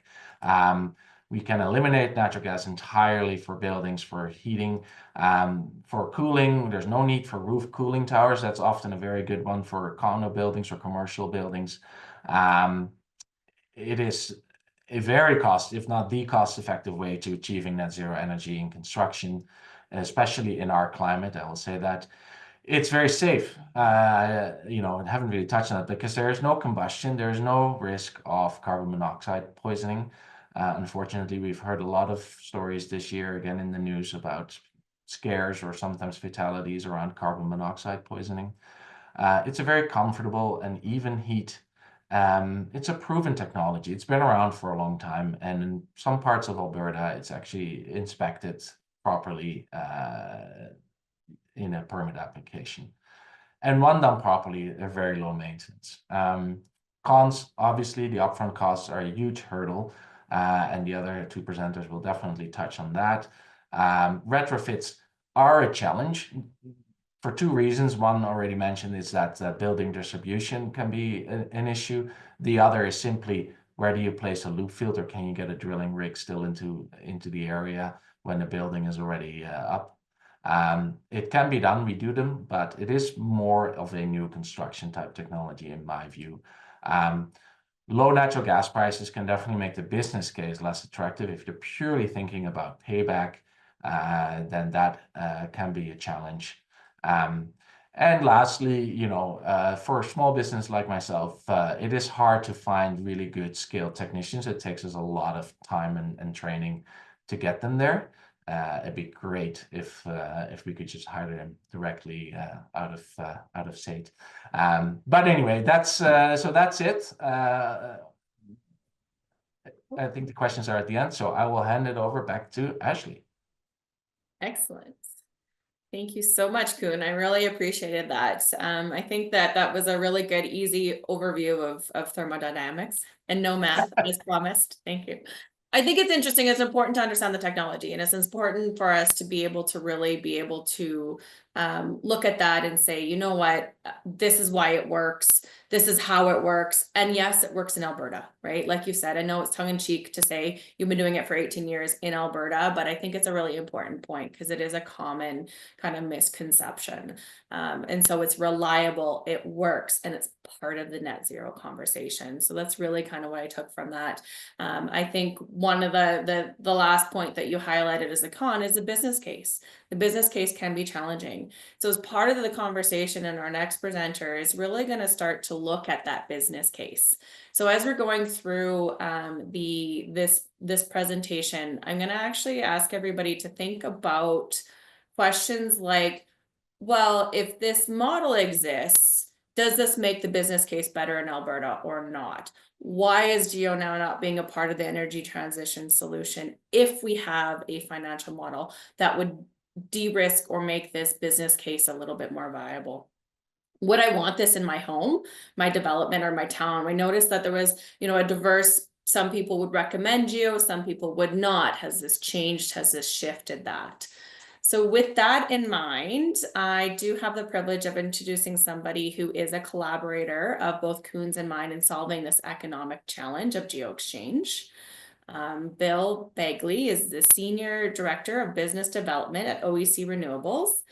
We can eliminate natural gas entirely for buildings, for heating. For cooling, there's no need for roof cooling towers. That's often a very good one for condo buildings or commercial buildings. It is a very if not the cost-effective way to achieving net zero energy in construction, especially in our climate. I will say that it's very safe. I haven't really touched on it because there is no combustion. There is no risk of carbon monoxide poisoning. Unfortunately, we've heard a lot of stories this year, again in the news, about scares or sometimes fatalities around carbon monoxide poisoning. It's a very comfortable and even heat. It's a proven technology. It's been around for a long time, and in some parts of Alberta, it's actually inspected properly in a permit application. And when done properly, they're very low maintenance. Cons, obviously, the upfront costs are a huge hurdle, and the other two presenters will definitely touch on that. Retrofits are a challenge for two reasons. One already mentioned is that building distribution can be an issue. The other is simply, where do you place a loop filter? Can you get a drilling rig still into the area when the building is already up? It can be done, we do them, but it is more of a new construction type technology in my view. Low natural gas prices can definitely make the business case less attractive. If you're purely thinking about payback, then that can be a challenge. And lastly, for a small business like myself, it is hard to find really good skilled technicians. It takes us a lot of time and training to get them there. It'd be great if we could just hire them directly out of state. But anyway, that's it. I think the questions are at the end, so I will hand it over back to Ashlee. Excellent. Thank you so much, Koen. I really appreciated that. I think that was a really good, easy overview of thermodynamics and no math as promised. Thank you. I think it's interesting. It's important to understand the technology, and it's important for us to be able to really be able to look at that and say, you know what, this is why it works. This is how it works. And yes, it works in Alberta, right? Like you said, I know it's tongue in cheek to say you've been doing it for 18 years in Alberta, but I think it's a really important point because it is a common kind of misconception. And so it's reliable, it works, and it's part of the net zero conversation. So that's really kind of what I took from that. I think one of the last point that you highlighted as a con is the business case. The business case can be challenging. So as part of the conversation, and our next presenter is really going to start to look at that business case. So as we're going through this presentation, I'm going to actually ask everybody to think about questions like, well, if this model exists, Does this make the business case better in Alberta or not? Why is Geo now not being a part of the energy transition solution if we have a financial model that would de-risk or make this business case a little bit more viable? Would I want this in my home, my development, or my town? We noticed that there was, a diverse, some people would recommend Geo, some people would not. Has this changed? Has this shifted that? So with that in mind, I do have the privilege of introducing somebody who is a collaborator of both Koen's and mine in solving this economic challenge of Geo-Exchange. Bill Begley is the Senior Director of Business Development at OEC Renewables.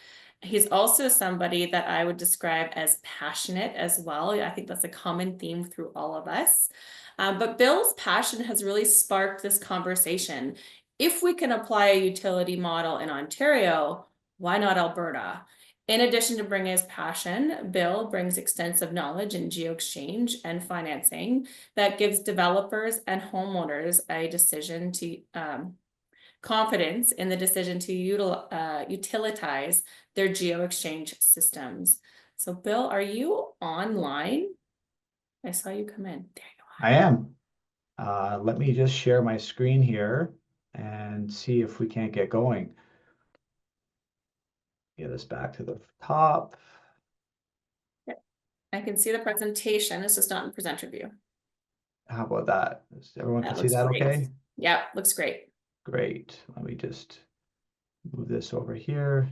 He's also somebody that I would describe as passionate as well. I think that's a common theme through all of us. But Bill's passion has really sparked this conversation. If we can apply a utility model in Ontario, why not Alberta? In addition to bringing his passion, Bill brings extensive knowledge in Geo-Exchange and financing that gives developers and homeowners a decision to confidence in the decision to utilize their Geo-Exchange systems. So Bill, are you online? I saw you come in. There you are. I am. Let me just share my screen here and see if we can't get going. Get us back to the top. I can see the presentation. It's just not in presenter view. How about that? Does everyone That can see looks that great. okay? Yeah, looks great. Great. Let me just move this over here.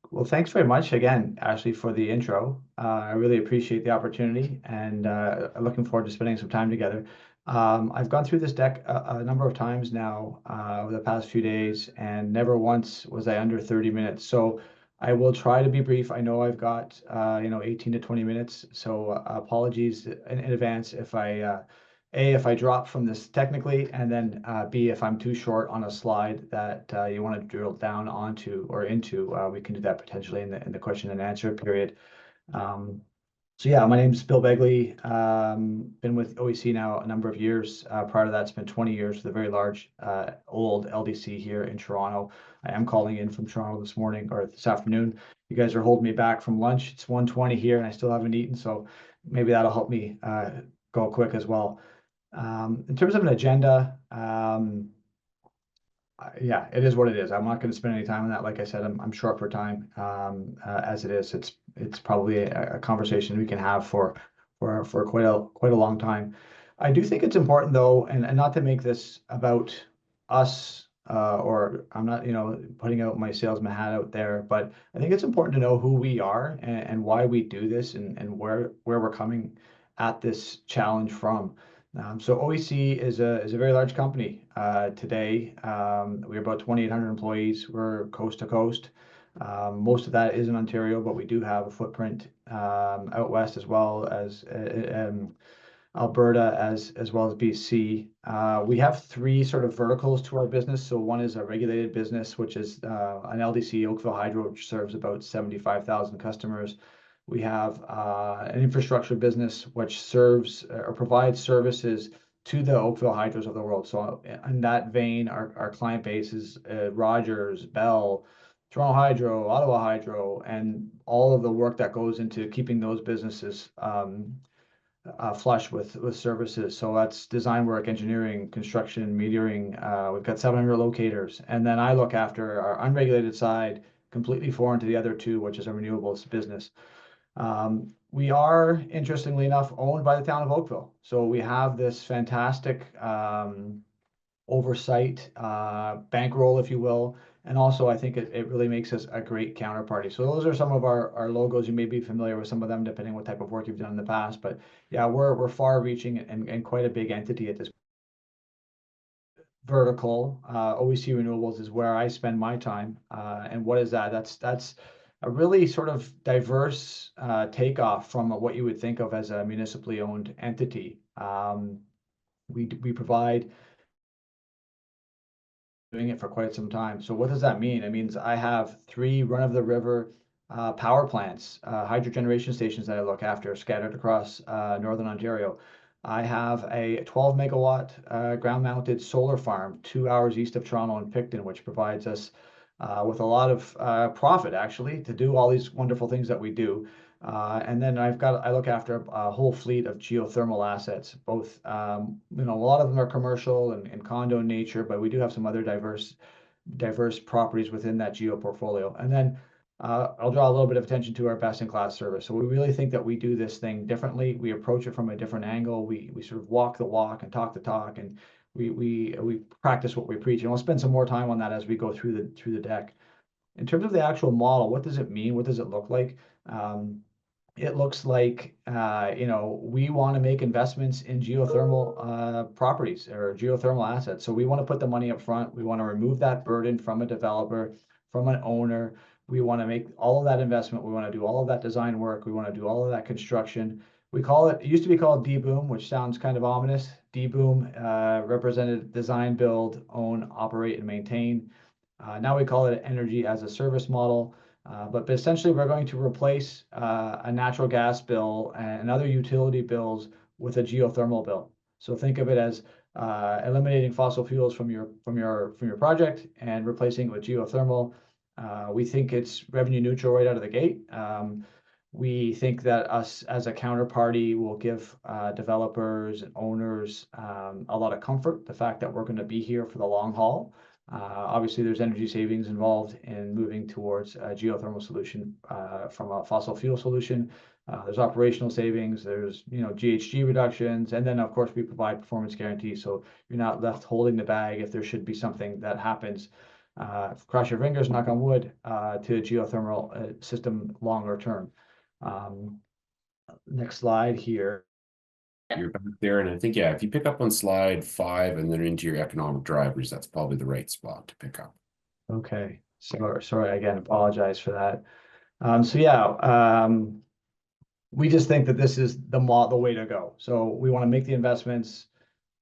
Well, thanks very much again, Ashlee, for the intro. I really appreciate the opportunity, and I'm looking forward to spending some time together. I've gone through this deck a number of times now over the past few days, and never once was I under 30 minutes. So I will try to be brief. I know I've got 18 to 20 minutes, so apologies in advance if if I drop from this technically, and then B, if I'm too short on a slide that you want to drill down onto or into, we can do that potentially in the question and answer period. So yeah, my name's Bill Begley. Been with OEC now a number of years. Prior to that, it's been 20 years with a very large old LDC here in Toronto. I am calling in from Toronto this morning or this afternoon. You guys are holding me back from lunch. It's 1:20 here and I still haven't eaten, so maybe that'll help me go quick as well. In terms of an agenda, yeah, it is what it is. I'm not going to spend any time on that. Like I said, I'm short for time. As it is, it's probably a conversation we can have for quite a long time. I do think it's important though, and not to make this about us, or I'm not putting out my salesman hat out there, but I think it's important to know who we are and why we do this and where we're coming at this challenge from. So OEC is a very large company today. We're about 2,800 employees. We're coast to coast. Most of that is in Ontario, but we do have a footprint out west as well as Alberta as well as BC. We have three sort of verticals to our business. So one is a regulated business, which is an LDC, Oakville Hydro, which serves about 75,000 customers. We have an infrastructure business which serves or provides services to the Oakville Hydros of the world. So in that vein, our client base is Rogers, Bell, Toronto Hydro, Ottawa Hydro, and all of the work that goes into keeping those businesses flush with services. So that's design work, engineering, construction, metering. We've got 700 locators. And then I look after our unregulated side, completely foreign to the other two, which is our renewables business. We are, interestingly enough, owned by the town of Oakville. So we have this fantastic oversight, bankroll, if you will. And also, I think it really makes us a great counterparty. So those are some of our logos. You may be familiar with some of them, depending on what type of work you've done in the past. But yeah, we're far-reaching and quite a big entity at this vertical. OEC Renewables is where I spend my time. And what is that? That's a really sort of diverse takeoff from what you would think of as a municipally owned entity. We provide doing it for quite some time. So what does that mean? It means I have 3 run-of-the-river power plants, hydro generation stations that I look after scattered across Northern Ontario. I have a 12 megawatt ground-mounted solar farm 2 hours east of Toronto in Picton, which provides us with a lot of profit, actually, to do all these wonderful things that we do. And then I look after a whole fleet of geothermal assets, both, a lot of them are commercial and condo in nature, but we do have some other diverse properties within that geo portfolio. And then I'll draw a little bit of attention to our best-in-class service. So we really think that we do this thing differently. We approach it from a different angle. We sort of walk the walk and talk the talk, and we practice what we preach. And we'll spend some more time on that as we go through the deck. In terms of the actual model, what does it mean? What does it look like? It looks like, we want to make investments in geothermal properties or geothermal assets. So we want to put the money up front. We want to remove that burden from a developer, from an owner. We want to make all of that investment. We want to do all of that design work. We want to do all of that construction. It used to be called DBOOM, which sounds kind of ominous. DBOOM represented design, build, own, operate, and maintain. Now we call it energy as a service model. But essentially, we're going to replace a natural gas bill and other utility bills with a geothermal bill. So think of it as eliminating fossil fuels from your project and replacing it with geothermal. We think it's revenue neutral right out of the gate. We think that us as a counterparty will give developers and owners a lot of comfort, the fact that we're going to be here for the long haul. Obviously, there's energy savings involved in moving towards a geothermal solution from a fossil fuel solution. There's operational savings, there's GHG reductions, and then of course we provide performance guarantees, so you're not left holding the bag if there should be something that happens. Cross your fingers, knock on wood, to a geothermal system longer term. Next slide here. You're back there, and I think, if you pick up on slide 5 and then into your economic drivers, that's probably the right spot to pick up. Okay, sorry again, apologize for that. We just think that this is the way to go. So we want to make the investments.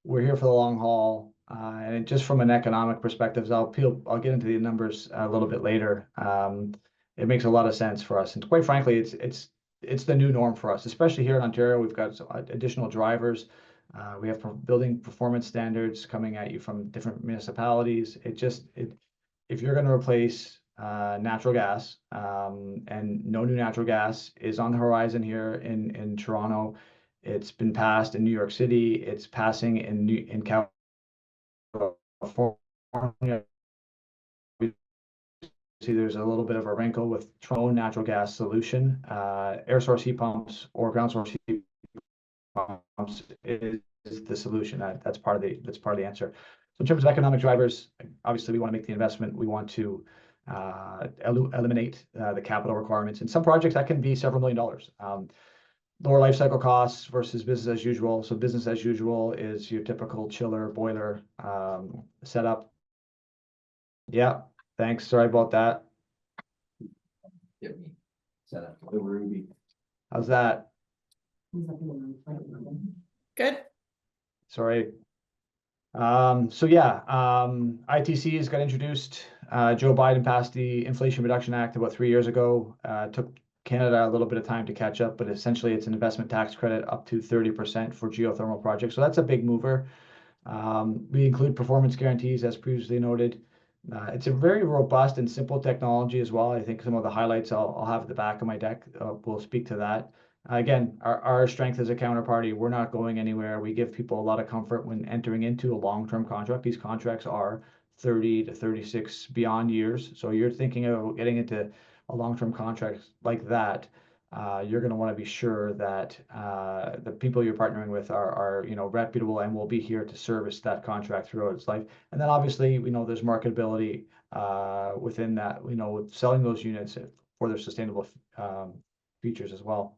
We're here for the long haul, and just from an economic perspective, I'll get into the numbers a little bit later. It makes a lot of sense for us, and quite frankly, it's the new norm for us, especially here in Ontario. We've got some additional drivers. We have building performance standards coming at you from different municipalities. If you're going to replace natural gas, and no new natural gas is on the horizon here in Toronto. It's been passed in New York City. It's passing in California. See, there's a little bit of a wrinkle with Toronto natural gas solution. Air source heat pumps or ground source heat pumps is the solution. That's part of the answer. So in terms of economic drivers, obviously we want to make the investment. We want to eliminate the capital requirements. In some projects, that can be several $1 million. Lower life cycle costs versus business as usual. So business as usual is your typical chiller, boiler setup. Yeah. Thanks. Sorry about that. Get me set up. Ruby. How's that? Good. Sorry. ITCs got introduced. Joe Biden passed the Inflation Reduction Act about 3 years ago. Took Canada a little bit of time to catch up, but essentially it's an investment tax credit up to 30% for geothermal projects. So that's a big mover. We include performance guarantees, as previously noted. It's a very robust and simple technology as well. I think some of the highlights I'll have at the back of my deck will speak to that. Again, our strength as a counterparty, we're not going anywhere. We give people a lot of comfort when entering into a long-term contract. These contracts are 30 to 36 beyond years. So you're thinking of getting into a long-term contract like that. You're going to want to be sure that the people you're partnering with are reputable and will be here to service that contract throughout its life. And then obviously we know there's marketability within that, with selling those units for their sustainable features as well.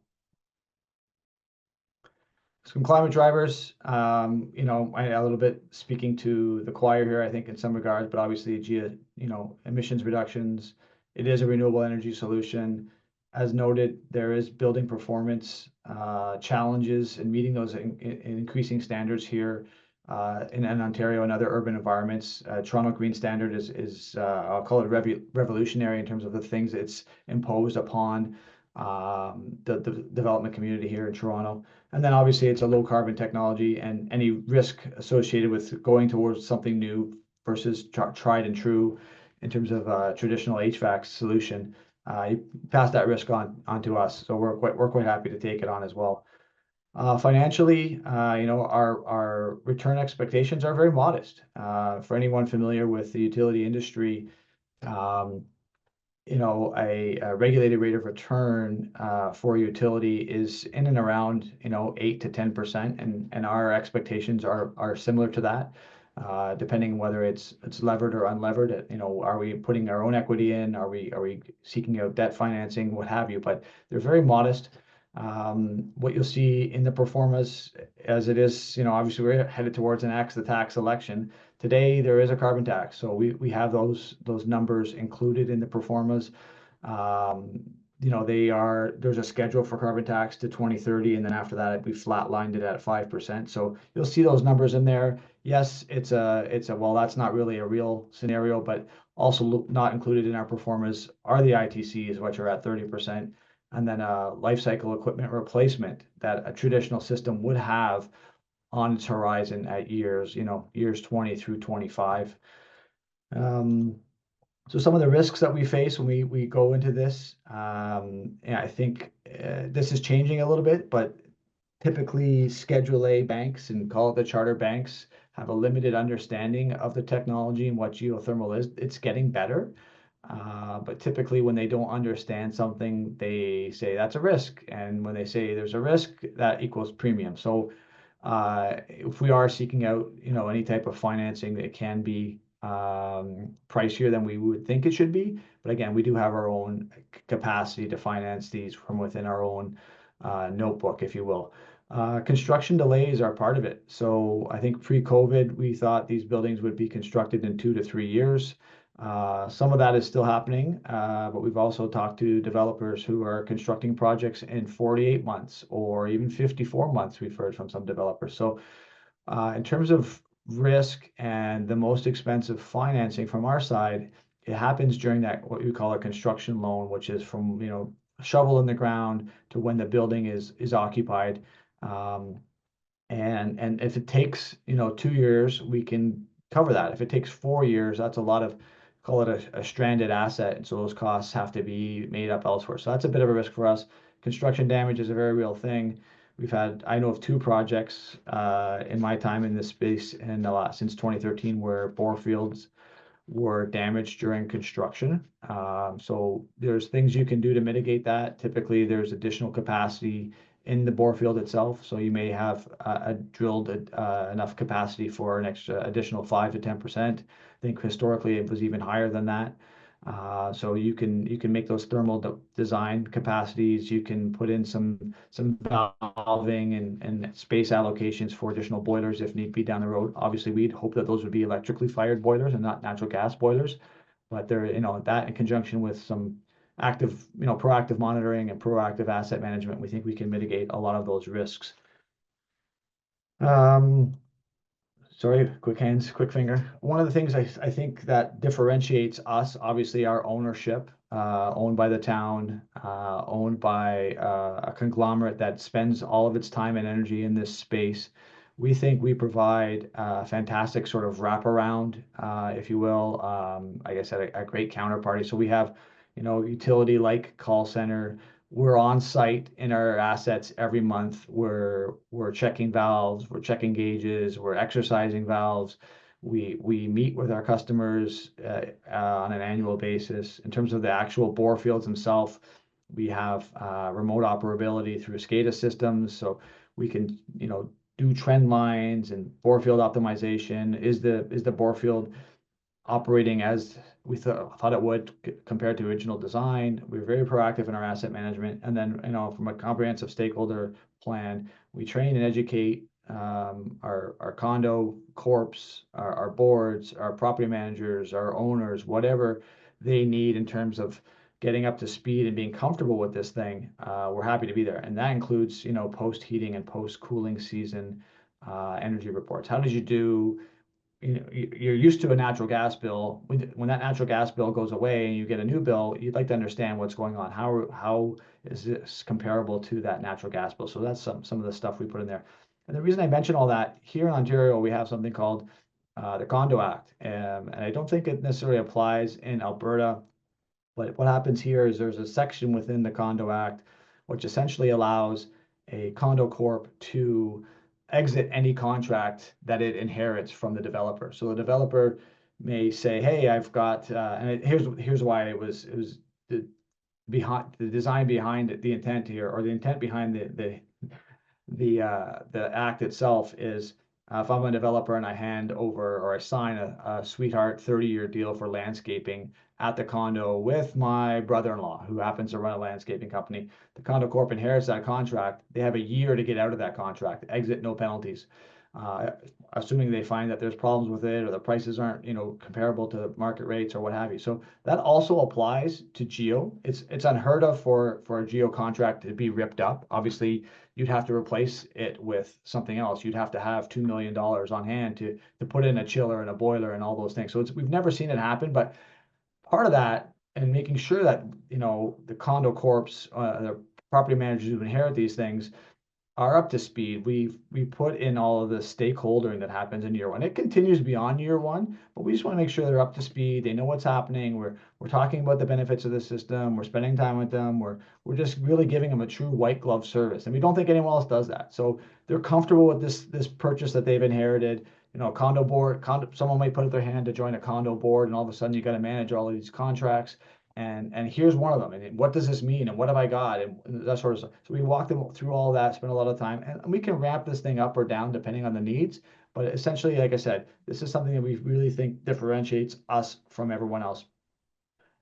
Some climate drivers, a little bit speaking to the choir here, I think in some regards, but obviously emissions reductions. It is a renewable energy solution. As noted, there is building performance challenges in meeting those increasing standards here in Ontario and other urban environments. Toronto Green Standard is I'll call it revolutionary in terms of the things it's imposed upon the development community here in Toronto. And then obviously it's a low carbon technology, and any risk associated with going towards something new versus tried and true in terms of a traditional HVAC solution you pass that risk on to us. So we're quite happy to take it on as well. Financially, you know, our return expectations are very modest. For anyone familiar with the utility industry, you know, a regulated rate of return for utility is in and around, you know, 8 to 10%, and our expectations are similar to that, depending whether it's levered or unlevered. You know, are we putting our own equity in? Are we seeking out debt financing, what have you? But they're very modest. What you'll see in the performance as it is, you know, obviously we're headed towards an the tax election. Today there is a carbon tax, so we have those numbers included in the performance. You know, there's a schedule for carbon tax to 2030, and then after that we flatlined it at 5%. So you'll see those numbers in there. Yes, it's a well, that's not really a real scenario, but also not included in our performance are the ITCs, which are at 30%. And then life cycle equipment replacement that a traditional system would have on its horizon at years 20 through 25. So some of the risks that we face when we go into this, I think this is changing a little bit, but typically Schedule A banks, and call it the charter banks, have a limited understanding of the technology and what geothermal is. It's getting better. But typically when they don't understand something, they say that's a risk. And when they say there's a risk, that equals premium. So if we are seeking out, you know, any type of financing, that can be pricier than we would think it should be. But again, we do have our own capacity to finance these from within our own notebook, if you will. Construction delays are part of it. So I think pre-COVID, we thought these buildings would be constructed in 2 to 3 years. Some of that is still happening, but we've also talked to developers who are constructing projects in 48 months or even 54 months, we've heard from some developers. So in terms of risk and the most expensive financing from our side, it happens during that, what we call a construction loan, which is from, you know, shovel in the ground to when the building is occupied. And if it takes, you know, 2 years, we can cover that. If it takes 4 years, that's a lot of, call it a stranded asset, and so those costs have to be made up elsewhere. So that's a bit of a risk for us. Construction damage is a very real thing. I know of 2 projects in my time in this space and since 2013 where bore fields were damaged during construction. So there's things you can do to mitigate that. Typically, there's additional capacity in the bore field itself. So you may have drilled enough capacity for an extra additional 5 to 10%. I think historically it was even higher than that. So you can make those thermal design capacities. You can put in some valving and space allocations for additional boilers if need be down the road. Obviously, we'd hope that those would be electrically fired boilers and not natural gas boilers. But they're, you know, that in conjunction with some active, you know, proactive monitoring and proactive asset management, we think we can mitigate a lot of those risks. Sorry, quick hands, quick finger. One of the things I think that differentiates us, obviously our ownership, owned by the town, owned by a conglomerate that spends all of its time and energy in this space. We think we provide a fantastic sort of wraparound, if you will, I guess at a great counterparty. So we have, you know, utility-like call center. We're on site in our assets every month. We're checking valves, we're checking gauges, we're exercising valves. We meet with our customers on an annual basis. In terms of the actual bore fields themselves, we have remote operability through SCADA systems, so we can, you know, do trend lines and bore field optimization. Is the bore field operating as we thought it would compared to original design? We're very proactive in our asset management. And then, you know, from a comprehensive stakeholder plan, we train and educate our condo corps, our boards, our property managers, our owners, whatever they need in terms of getting up to speed and being comfortable with this thing. We're happy to be there. And that includes, you know, post heating and post cooling season energy reports. How did you do? You know, you're used to a natural gas bill. When that natural gas bill goes away and you get a new bill, you'd like to understand what's going on. How is this comparable to that natural gas bill? So that's some of the stuff we put in there. And the reason I mention all that, here in Ontario, we have something called the Condo Act. And I don't think it necessarily applies in Alberta. But what happens here is there's a section within the Condo Act which essentially allows a condo corp to exit any contract that it inherits from the developer. So the developer may say, "Hey, I've got," here's why it was the design behind it, the intent here, or the intent behind the act itself is, if I'm a developer and I hand over or I sign a sweetheart 30-year deal for landscaping at the condo with my brother-in-law who happens to run a landscaping company, the condo corp inherits that contract. They have a year to get out of that contract, exit, no penalties. Assuming they find that there's problems with it or the prices aren't, comparable to market rates or what have you. So that also applies to Geo. It's unheard of for a Geo contract to be ripped up. Obviously, you'd have to replace it with something else. You'd have to have $2 million on hand to put in a chiller and a boiler and all those things. So we've never seen it happen, but part of that and making sure that, the condo corps, the property managers who inherit these things are up to speed. We put in all of the stakeholdering that happens in year one. It continues beyond year one, but we just want to make sure they're up to speed. They know what's happening. We're talking about the benefits of the system. We're spending time with them. We're just really giving them a true white glove service, and we don't think anyone else does that. So they're comfortable with this purchase that they've inherited. Condo board, someone might put up their hand to join a condo board, and all of a sudden you got to manage all of these contracts. And here's one of them. And what does this mean? And what have I got? And that sort of stuff. So we walk them through all that, spend a lot of time, and we can ramp this thing up or down depending on the needs. But essentially, like I said, this is something that we really think differentiates us from everyone else.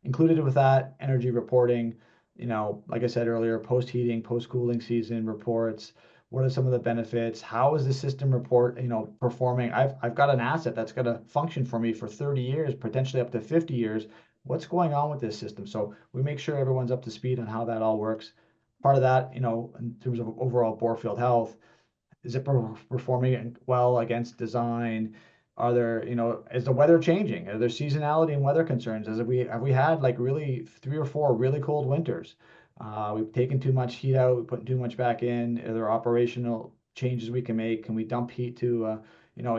Included with that, energy reporting, like I said earlier, post heating, post cooling season reports. What are some of the benefits? How is the system report, performing? I've got an asset that's going to function for me for 30 years, potentially up to 50 years. What's going on with this system? So we make sure everyone's up to speed on how that all works. Part of that, in terms of overall borefield health, is it performing well against design? Are there, is the weather changing? Are there seasonality and weather concerns? Have we had like really 3 or 4 really cold winters? We've taken too much heat out, we put too much back in. Are there operational changes we can make? Can we dump heat to a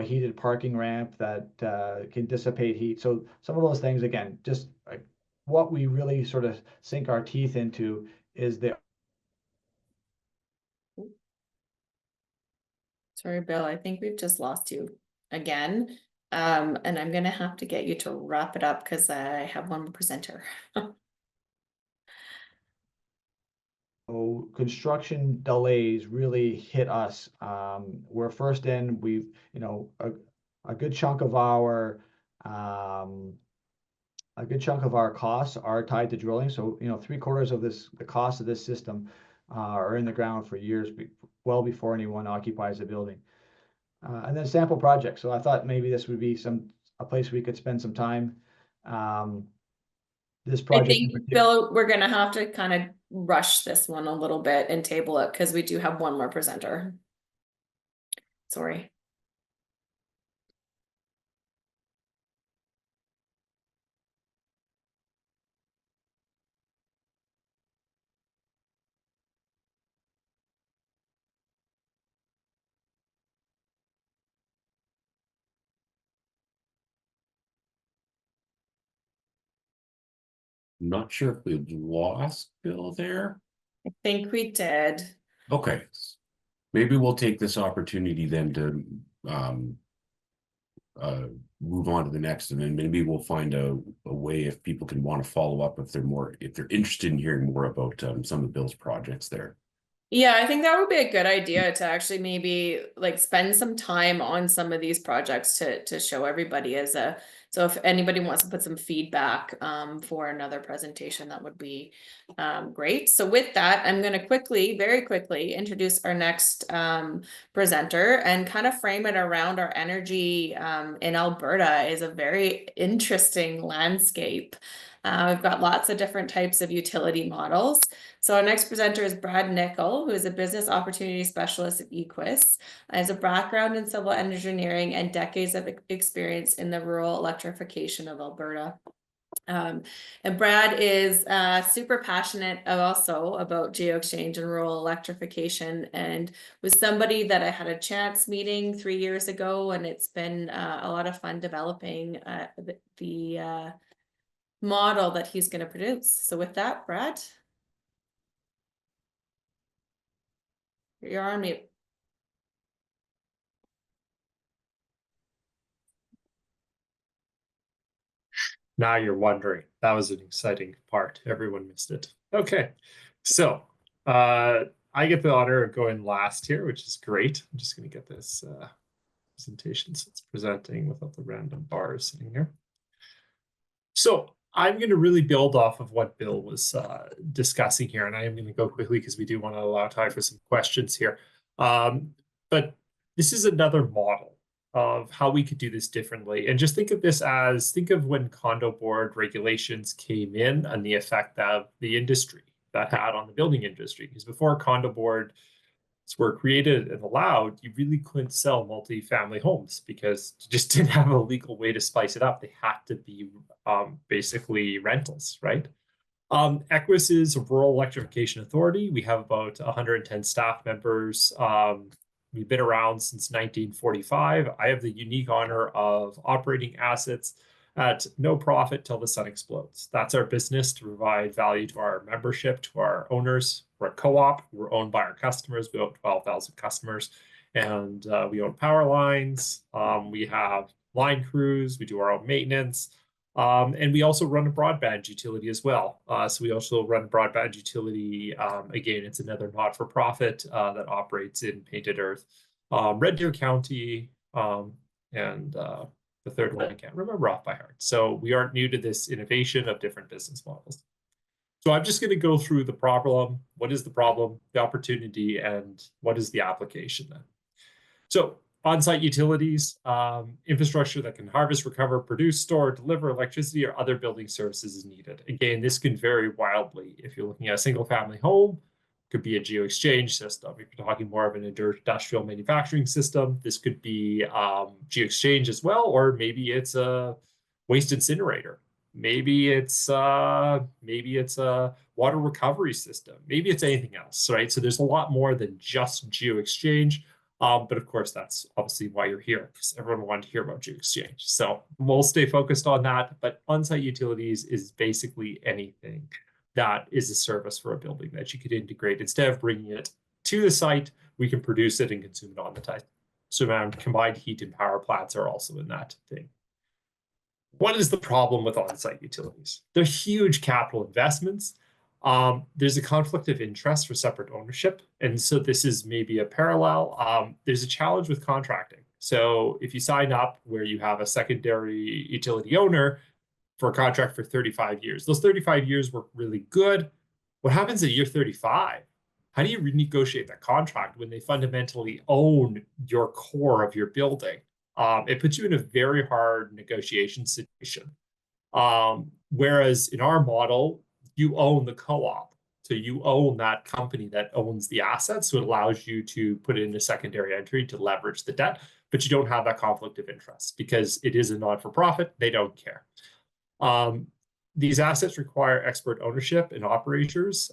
heated parking ramp that can dissipate heat? So some of those things, again, just like what we really sort of sink our teeth into is the. Sorry, Bill, I think we've just lost you again. And I'm gonna have to get you to wrap it up because I have one more presenter. So construction delays really hit us. We're first in. We've, a good chunk of our costs are tied to drilling. So, 3/4 of the cost of this system are in the ground for years, well before anyone occupies the building. And then sample projects. So I thought maybe this would be a place we could spend some time. This I project. think, Bill, we're gonna have to kind of rush this one a little bit and table it because we do have one more presenter. Sorry. Not sure if we've lost Bill there. I think we did. Okay, maybe we'll take this opportunity then to move on to the next, and then maybe we'll find a way if people can want to follow up if they're interested in hearing more about some of Bill's projects there. Yeah, I think that would be a good idea to actually maybe like spend some time on some of these projects to show everybody so if anybody wants to put some feedback for another presentation, that would be great. So with that, I'm going to very quickly introduce our next presenter and kind of frame it around our energy in Alberta is a very interesting landscape. We've got lots of different types of utility models. So our next presenter is Brad Nickel, who is a business opportunity specialist at EQUS. Has a background in civil engineering and decades of experience in the rural electrification of Alberta. And Brad is super passionate also about Geo-Exchange and rural electrification, and was somebody that I had a chance meeting 3 years ago, and it's been a lot of fun developing model that he's going to produce. So with that, Brad, you're on mute. Now you're wondering. That was an exciting part. Everyone missed it. Okay, so I get the honor of going last here, which is great. I'm just going to get this presentation so it's presenting without the random bars sitting here. So I'm going to really build off of what Bill was discussing here, and I am going to go quickly because we do want to allow time for some questions here. But this is another model of how we could do this differently. And just think of this as, think of when condo board regulations came in and the effect of the industry that had on the building industry. Because before condo boards were created and allowed, you really couldn't sell multi-family homes because you just didn't have a legal way to spice it up. They had to be basically rentals, right? EQUS is a rural electrification authority. We have about 110 staff members. We've been around since 1945. I have the unique honor of operating assets at no profit till the sun explodes. That's our business, to provide value to our membership, to our owners. We're a co-op. We're owned by our customers. We own 12,000 customers, and we own power lines. We have line crews. We do our own maintenance. And we also run a broadband utility as well. So we also run broadband utility. Again, it's another not-for-profit that operates in Painted Earth, Red Deer County, and the third one I can't remember off by heart. So we aren't new to this innovation of different business models. So I'm just going to go through the problem. What is the problem, the opportunity, and what is the application then? So on-site utilities, infrastructure that can harvest, recover, produce, store, deliver electricity or other building services is needed. Again, this can vary wildly. If you're looking at a single-family home, it could be a Geo-Exchange system. If you're talking more of an industrial manufacturing system, this could be Geo-Exchange as well, or maybe it's a waste incinerator. Maybe it's a water recovery system. Maybe it's anything else, right? So there's a lot more than just Geo-Exchange. But of course, that's obviously why you're here, because everyone wanted to hear about Geo-Exchange. So we'll stay focused on that. But on-site utilities is basically anything that is a service for a building that you could integrate. Instead of bringing it to the site, we can produce it and consume it on the site. So combined heat and power plants are also in that thing. What is the problem with on-site utilities? They're huge capital investments. There's a conflict of interest for separate ownership. And so this is maybe a parallel. There's a challenge with contracting. So if you sign up where you have a secondary utility owner for a contract for 35 years, those 35 years work really good. What happens at year 35? How do you renegotiate that contract when they fundamentally own your core of your building? It puts you in a very hard negotiation situation. Whereas in our model, you own the co-op. So you own that company that owns the assets. So it allows you to put it in a secondary entry to leverage the debt, but you don't have that conflict of interest because it is a not-for-profit. They don't care. These assets require expert ownership and operators.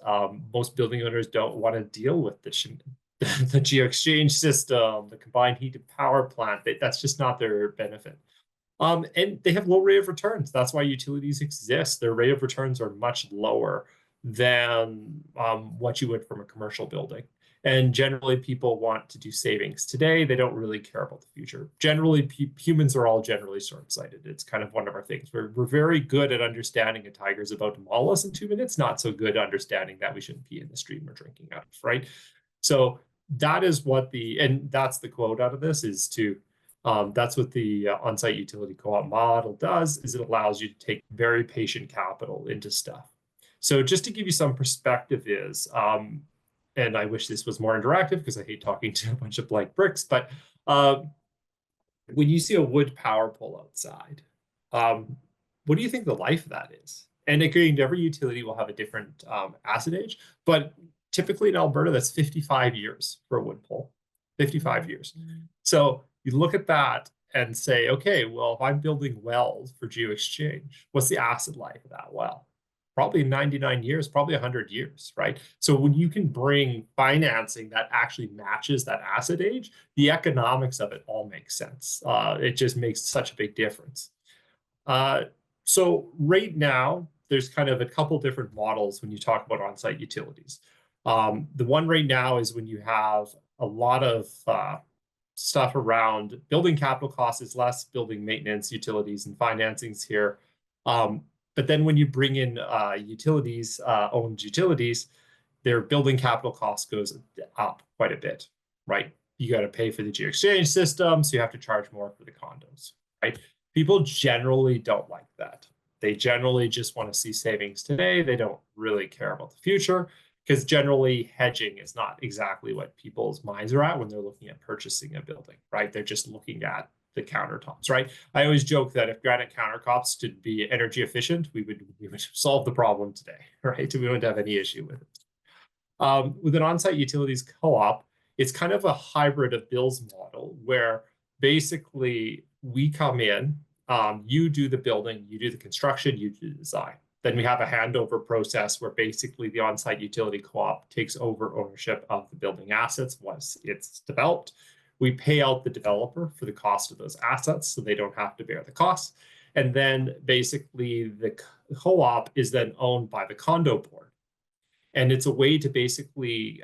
Most building owners don't want to deal with the Geo-Exchange system, the combined heat and power plant. That's just not their benefit. And they have low rate of returns. That's why utilities exist. Their rate of returns are much lower than what you would from a commercial building. And generally, people want to do savings today. They don't really care about the future. Generally, humans are all generally short-sighted. It's kind of one of our things. We're very good at understanding a tiger's about to maul us in 2 minutes, not so good at understanding that we shouldn't be in the stream we're drinking out of, right? So that is what and that's the quote out of this is to, that's what the on-site utility co-op model does, is it allows you to take very patient capital into stuff. So just to give you some perspective is, and I wish this was more interactive because I hate talking to a bunch of blank bricks, but when you see a wood power pole outside, what do you think the life of that is? And again, every utility will have a different asset age, but typically in Alberta, that's 55 years for a wood pole, 55 years. So you look at that and say, okay, well, if I'm building wells for Geo-Exchange, what's the asset life of that well? Probably 99 years, probably 100 years, right? So when you can bring financing that actually matches that asset age, the economics of it all makes sense. It just makes such a big difference. So right now, there's kind of a couple different models when you talk about on-site utilities. The one right now is when you have a lot of stuff around building capital costs is less, building maintenance, utilities, and financings here. But then when you bring in utilities, owned utilities, their building capital cost goes up quite a bit, right? You got to pay for the Geo-Exchange system, so you have to charge more for the condos, right? People generally don't like that. They generally just want to see savings today. They don't really care about the future, because generally hedging is not exactly what people's minds are at when they're looking at purchasing a building, right? They're just looking at the countertops, right? I always joke that if granite countertops could be energy efficient, we would solve the problem today, right? We wouldn't have any issue with it. With an on-site utilities co-op, it's kind of a hybrid of Bill's model where basically we come in, you do the building, you do the construction, you do the design. Then we have a handover process where basically the on-site utility co-op takes over ownership of the building assets once it's developed. We pay out the developer for the cost of those assets so they don't have to bear the costs. And then basically the co-op is then owned by the condo board. And it's a way to basically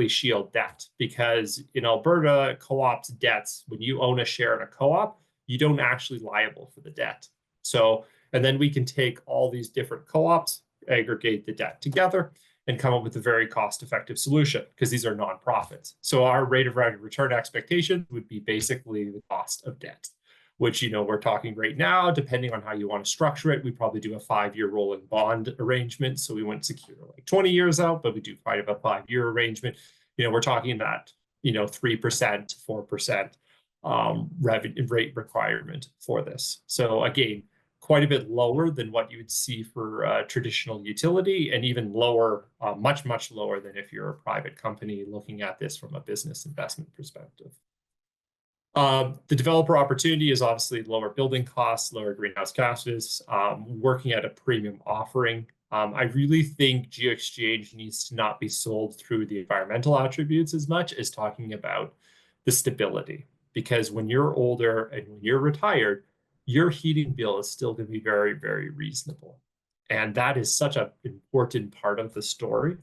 shield debt, because in Alberta, co-ops debts, when you own a share in a co-op, you don't actually liable for the debt. So, and then we can take all these different co-ops, aggregate the debt together, and come up with a very cost-effective solution, because these are nonprofits. So our rate of return expectation would be basically the cost of debt, which, you know, we're talking right now, depending on how you want to structure it, we probably do a 5-year rolling bond arrangement. So we wouldn't secure like 20 years out, but we do quite a 5-year arrangement. You know, we're talking that, you know, 3% to 4% revenue rate requirement for this. So again, quite a bit lower than what you would see for traditional utility, and even lower, much, much lower than if you're a private company looking at this from a business investment perspective. The developer opportunity is obviously lower building costs, lower greenhouse gases, working at a premium offering. I really think Geo-Exchange needs to not be sold through the environmental attributes as much as talking about the stability. Because when you're older and when you're retired, your heating bill is still going to be very, very reasonable. And that is such an important part of the story.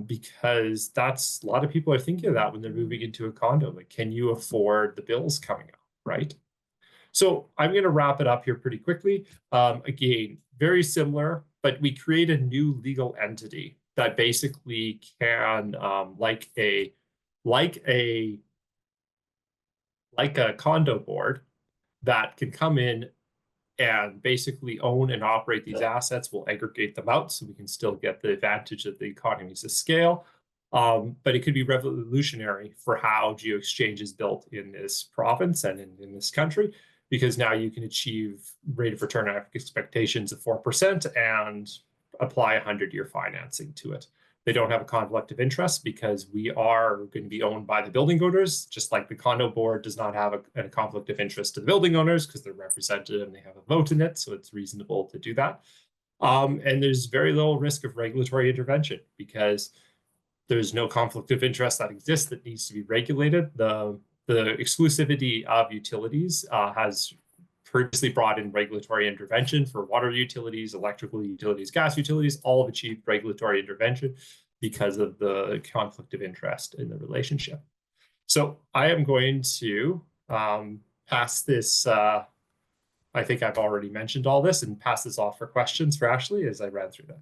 Because that's a lot of people are thinking of that when they're moving into a condo. Like, can you afford the bills coming up, right? So I'm going to wrap it up here pretty quickly. Again, very similar, but we create a new legal entity that basically can, like a condo board, that can come in and basically own and operate these assets. We'll aggregate them out so we can still get the advantage of the economies of scale. But it could be revolutionary for how Geo-Exchange is built in this province and in this country, because now you can achieve rate of return expectations of 4% and apply 100-year financing to it. They don't have a conflict of interest because we are going to be owned by the building owners, just like the condo board does not have a conflict of interest to the building owners because they're represented and they have a vote in it. So it's reasonable to do that. And there's very little risk of regulatory intervention because there's no conflict of interest that exists that needs to be regulated. The exclusivity of utilities has previously brought in regulatory intervention for water utilities, electrical utilities, gas utilities, all have achieved regulatory intervention because of the conflict of interest in the relationship. So I am going to pass this, I think I've already mentioned all this, and pass this off for questions for Ashlee as I ran through that.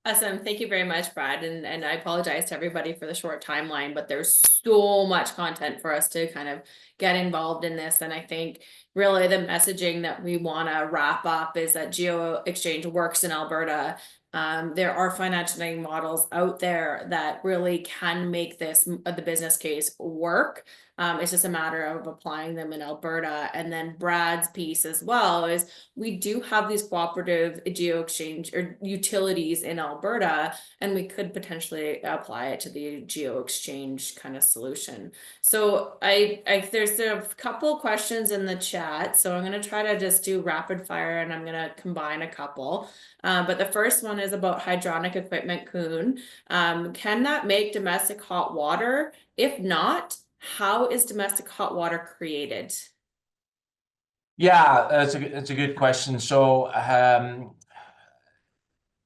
Awesome. Thank you very much, Brad. And I apologize to everybody for the short timeline, but there's so much content for us to kind of get involved in this. And I think really the messaging that we want to wrap up is that Geo-Exchange works in Alberta. There are financial models out there that really can make this, the business case work. It's just a matter of applying them in Alberta. And then Brad's piece as well is we do have these cooperative Geo-Exchange or utilities in Alberta, and we could potentially apply it to the Geo-Exchange kind of solution. So there's a couple questions in the chat, so I'm going to try to just do rapid fire, and I'm going to combine a couple. But the first one is about hydronic equipment, Koen. Can that make domestic hot water? If not, how is domestic hot water created? Yeah, it's a good question. So on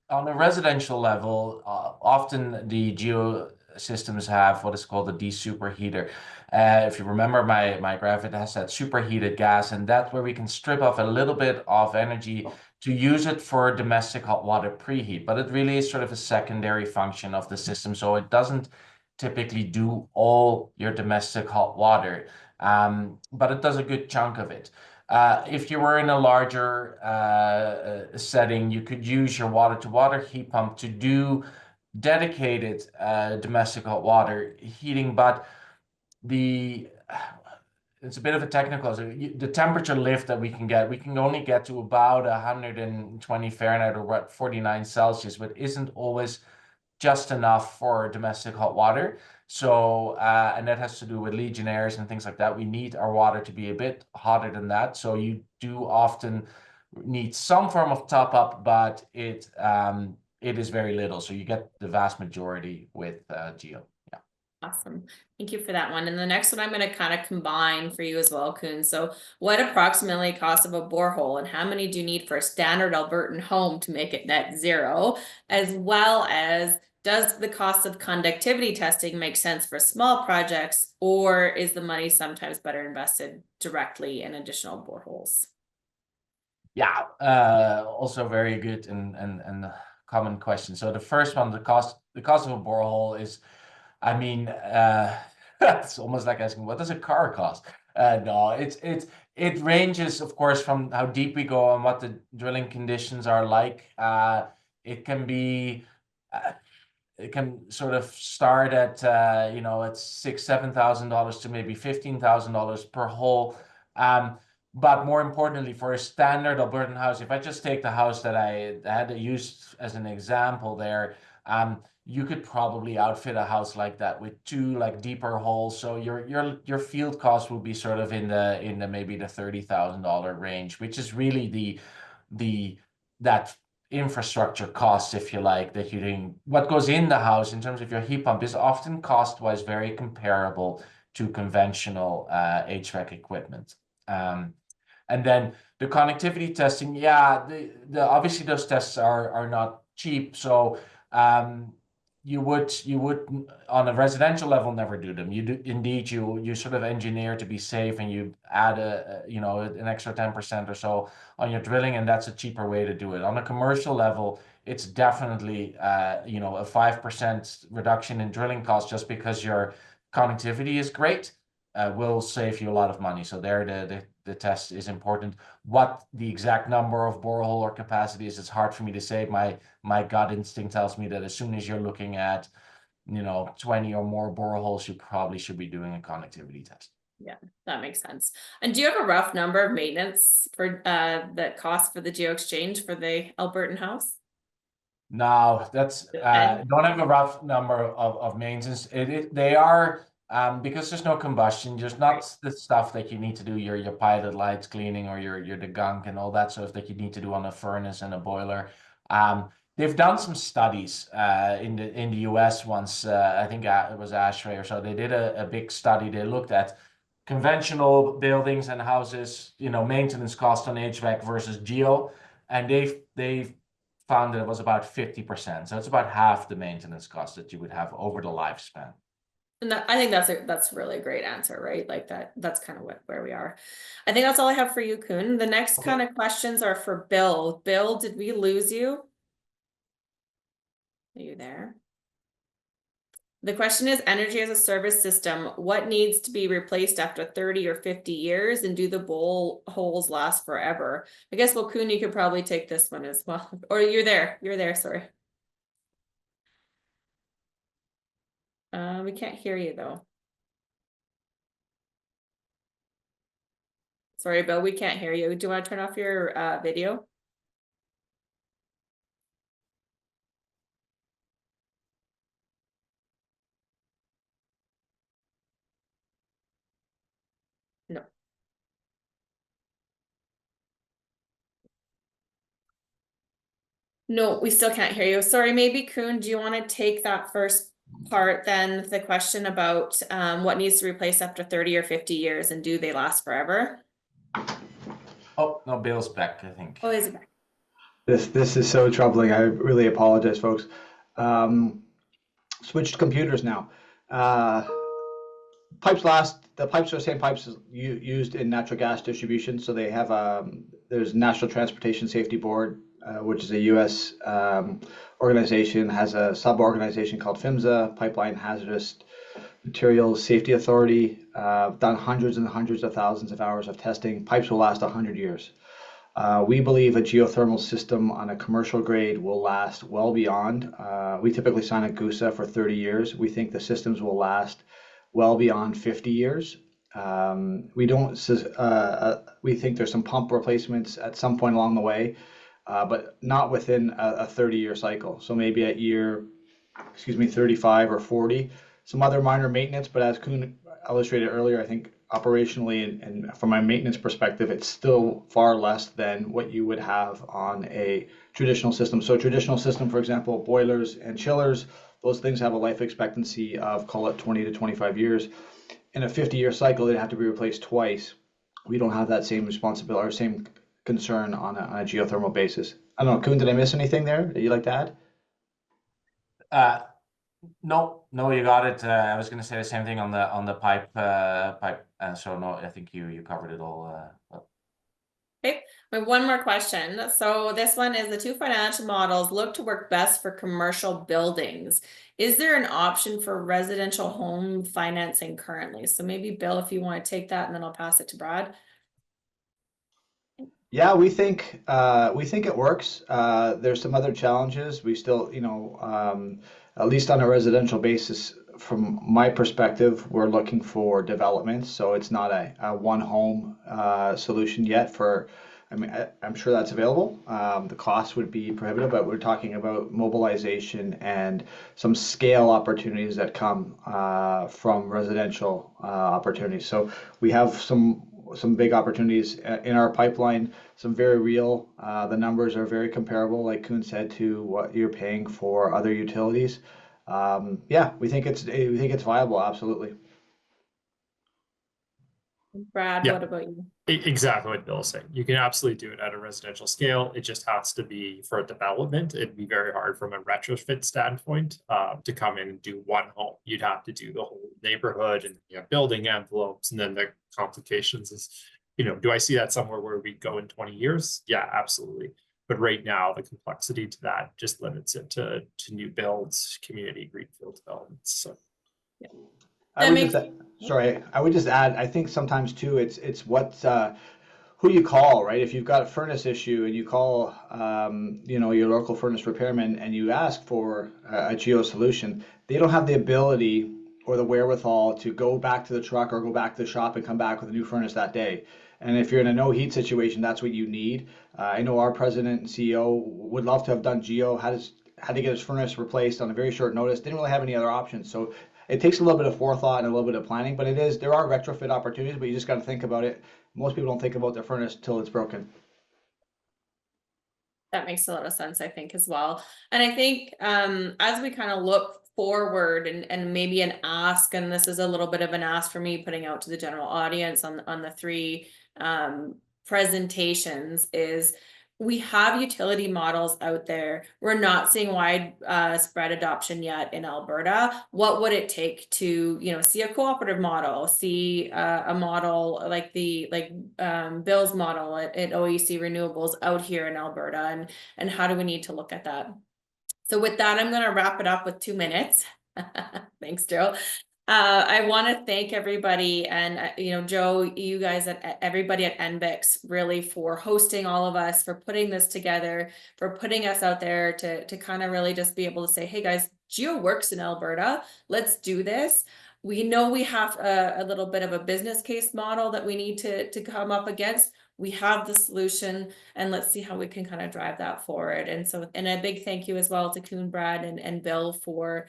a residential level, often the geo systems have what is called a de-superheater. If you remember my graph, it has that superheated gas, and that's where we can strip off a little bit of energy to use it for domestic hot water preheat. But it really is sort of a secondary function of the system, so it doesn't typically do all your domestic hot water, but it does a good chunk of it. If you were in a larger setting, you could use your water-to-water heat pump to do dedicated domestic hot water heating, but it's a bit of a technical. So the temperature lift that we can only get to about 120 Fahrenheit or what 49 Celsius, but isn't always just enough for domestic hot water. So, and that has to do with Legionnaires and things like that. We need our water to be a bit hotter than that. So you do often need some form of top up, but it is very little. So you get the vast majority with Geo. Yeah. Awesome. Thank you for that one. And the next one I'm going to kind of combine for you as well, Koen. So what approximately cost of a borehole and how many do you need for a standard Albertan home to make it net zero, as well as does the cost of conductivity testing make sense for small projects, or is the money sometimes better invested directly in additional boreholes? Yeah, also very good and common question. So the first one, the cost of a borehole is, I mean, it's almost like asking, what does a car cost? No, it ranges, of course, from how deep we go and what the drilling conditions are like. It can be, it can sort of start at at $6,000-7,000 to maybe $15,000 per hole. But more importantly, for a standard Albertan house, if I just take the house that I had to use as an example there, you could probably outfit a house like that with 2 like deeper holes. So your field cost will be sort of in the maybe the $30,000 range, which is really that infrastructure cost, if you like, that you're doing. What goes in the house in terms of your heat pump is often cost-wise very comparable to conventional HVAC equipment. And then the connectivity testing, yeah, the obviously those tests are not cheap. So you would on a residential level never do them. You do indeed you sort of engineer to be safe, and you add an extra 10% or so on your drilling, and that's a cheaper way to do it. On a commercial level, it's definitely a 5% reduction in drilling costs just because your connectivity is great. Will save you a lot of money. So there the test is important. What the exact number of borehole or capacity is, it's hard for me to say. My gut instinct tells me that as soon as you're looking at 20 or more boreholes, you probably should be doing a connectivity test. Yeah, that makes sense. And do you have a rough number of maintenance for the cost for the Geo-Exchange for the Albertan house? No, that's don't have a rough number of maintenance. They are because there's no combustion, there's not the stuff that you need to do your pilot lights cleaning or your degunk and all that stuff that you need to do on a furnace and a boiler. They've done some studies in the US once. I think it was Ashlee or so. They did a big study. They looked at conventional buildings and houses, maintenance cost on HVAC versus geo, and they've found that it was about 50%. So it's about half the maintenance cost that you would have over the lifespan. And I think that's really a great answer, right? Like that's kind of where we are. I think that's all I have for you, Koen. The next kind of questions are for Bill. Bill, did we lose you? Are you there? The question is energy as a service system. What needs to be replaced after 30 or 50 years, and do the holes last forever? I guess, well, Koen, you could probably take this one as well. Or you're there, sorry. We can't hear you though. Sorry, Bill, we can't hear you. Do you want to turn off your video? No. No, we still can't hear you. Sorry, maybe Koen, do you want to take that first part then, the question about what needs to replace after 30 or 50 years, and do they last forever? Oh, no, Bill's back, I think. Oh, is it back? This is so troubling. I really apologize, folks. Switched computers now. The pipes are the same pipes used in natural gas distribution. So they have there's National Transportation Safety Board, which is a U.S. Organization, has a sub-organization called PHMSA, Pipeline Hazardous Materials Safety Authority. Done hundreds and hundreds of thousands of hours of testing. Pipes will last 100 years. We believe a geothermal system on a commercial grade will last well beyond. We typically sign a GUSA for 30 years. We think the systems will last well beyond 50 years. We think there's some pump replacements at some point along the way, but not within a 30-year cycle. So maybe at year, 35 or 40. Some other minor maintenance, but as Koen illustrated earlier, I think operationally and from a maintenance perspective, it's still far less than what you would have on a traditional system. So a traditional system, for example, boilers and chillers, those things have a life expectancy of, call it 20 to 25 years. In a 50-year cycle, they'd have to be replaced twice. We don't have that same responsibility or same concern on a geothermal basis. I don't know, Koen, did I miss anything there that you'd like to add? No, you got it. I was going to say the same thing on the pipe. So no, I think you covered it all. Okay, we have one more question. So this one is, the two financial models look to work best for commercial buildings. Is there an option for residential home financing currently? So maybe Bill, if you want to take that, and then I'll pass it to Brad. Yeah, we think it works. There's some other challenges. We still, at least on a residential basis, from my perspective, we're looking for developments. So it's not a one home solution yet. I'm sure that's available. The cost would be prohibitive, but we're talking about mobilization and some scale opportunities that come from residential opportunities. So we have some big opportunities in our pipeline, some very real. The numbers are very comparable, like Koen said, to what you're paying for other utilities. Yeah, we think it's viable, absolutely. Brad, Yeah. what about you? Exactly what Bill's saying. You can absolutely do it at a residential scale. It just has to be for development. It'd be very hard from a retrofit standpoint to come in and do one home. You'd have to do the whole neighborhood, and you have building envelopes, and then the complications is, do I see that somewhere where we go in 20 years? Yeah, absolutely. But right now, the complexity to that just limits it to new builds, community greenfield developments. So yeah. I would just add, I think sometimes too, it's what who you call, right? If you've got a furnace issue and you call your local furnace repairman and you ask for a geo solution, they don't have the ability or the wherewithal to go back to the truck or go back to the shop and come back with a new furnace that day. And if you're in a no heat situation, that's what you need. I know our president and CEO would love to have done geo, had to get his furnace replaced on a very short notice, didn't really have any other options. So it takes a little bit of forethought and a little bit of planning, but there are retrofit opportunities, but you just got to think about it. Most people don't think about their furnace till it's broken. That makes a lot of sense, I think, as well. And I think as we kind of look forward and maybe an ask, and this is a little bit of an ask for me putting out to the general audience on the three presentations, is we have utility models out there. We're not seeing widespread adoption yet in Alberta. What would it take to, see a cooperative model, see a model like Bill's model at OEC Renewables out here in Alberta, and how do we need to look at that? So with that, I'm going to wrap it up with 2 minutes. Thanks, Joe. I want to thank everybody, and Joe, you guys, everybody at NBIX, really for hosting all of us, for putting this together, for putting us out there to kind of really just be able to say, hey guys, Geo works in Alberta. Let's do this. We know we have a little bit of a business case model that we need to come up against. We have the solution, and let's see how we can kind of drive that forward. And so, and a big thank you as well to Koen, Brad, and Bill for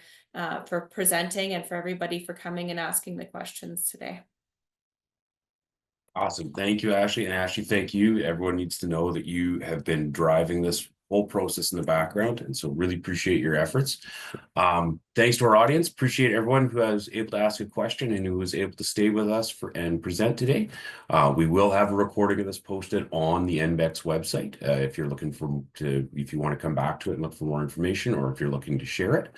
presenting, and for everybody for coming and asking the questions today. Awesome. Thank you, Ashlee. And Ashlee, thank you. Everyone needs to know that you have been driving this whole process in the background. And so really appreciate your efforts. Thanks to our audience. Appreciate everyone who was able to ask a question and who was able to stay with us and present today. We will have a recording of this posted on the NBEX website if you're looking if you want to come back to it and look for more information, or if you're looking to share it.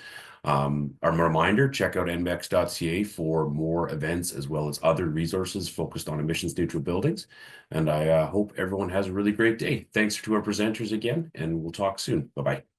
A reminder, check out nbex.ca for more events as well as other resources focused on emissions neutral buildings. And I hope everyone has a really great day. Thanks to our presenters again, and we'll talk soon. Bye-bye.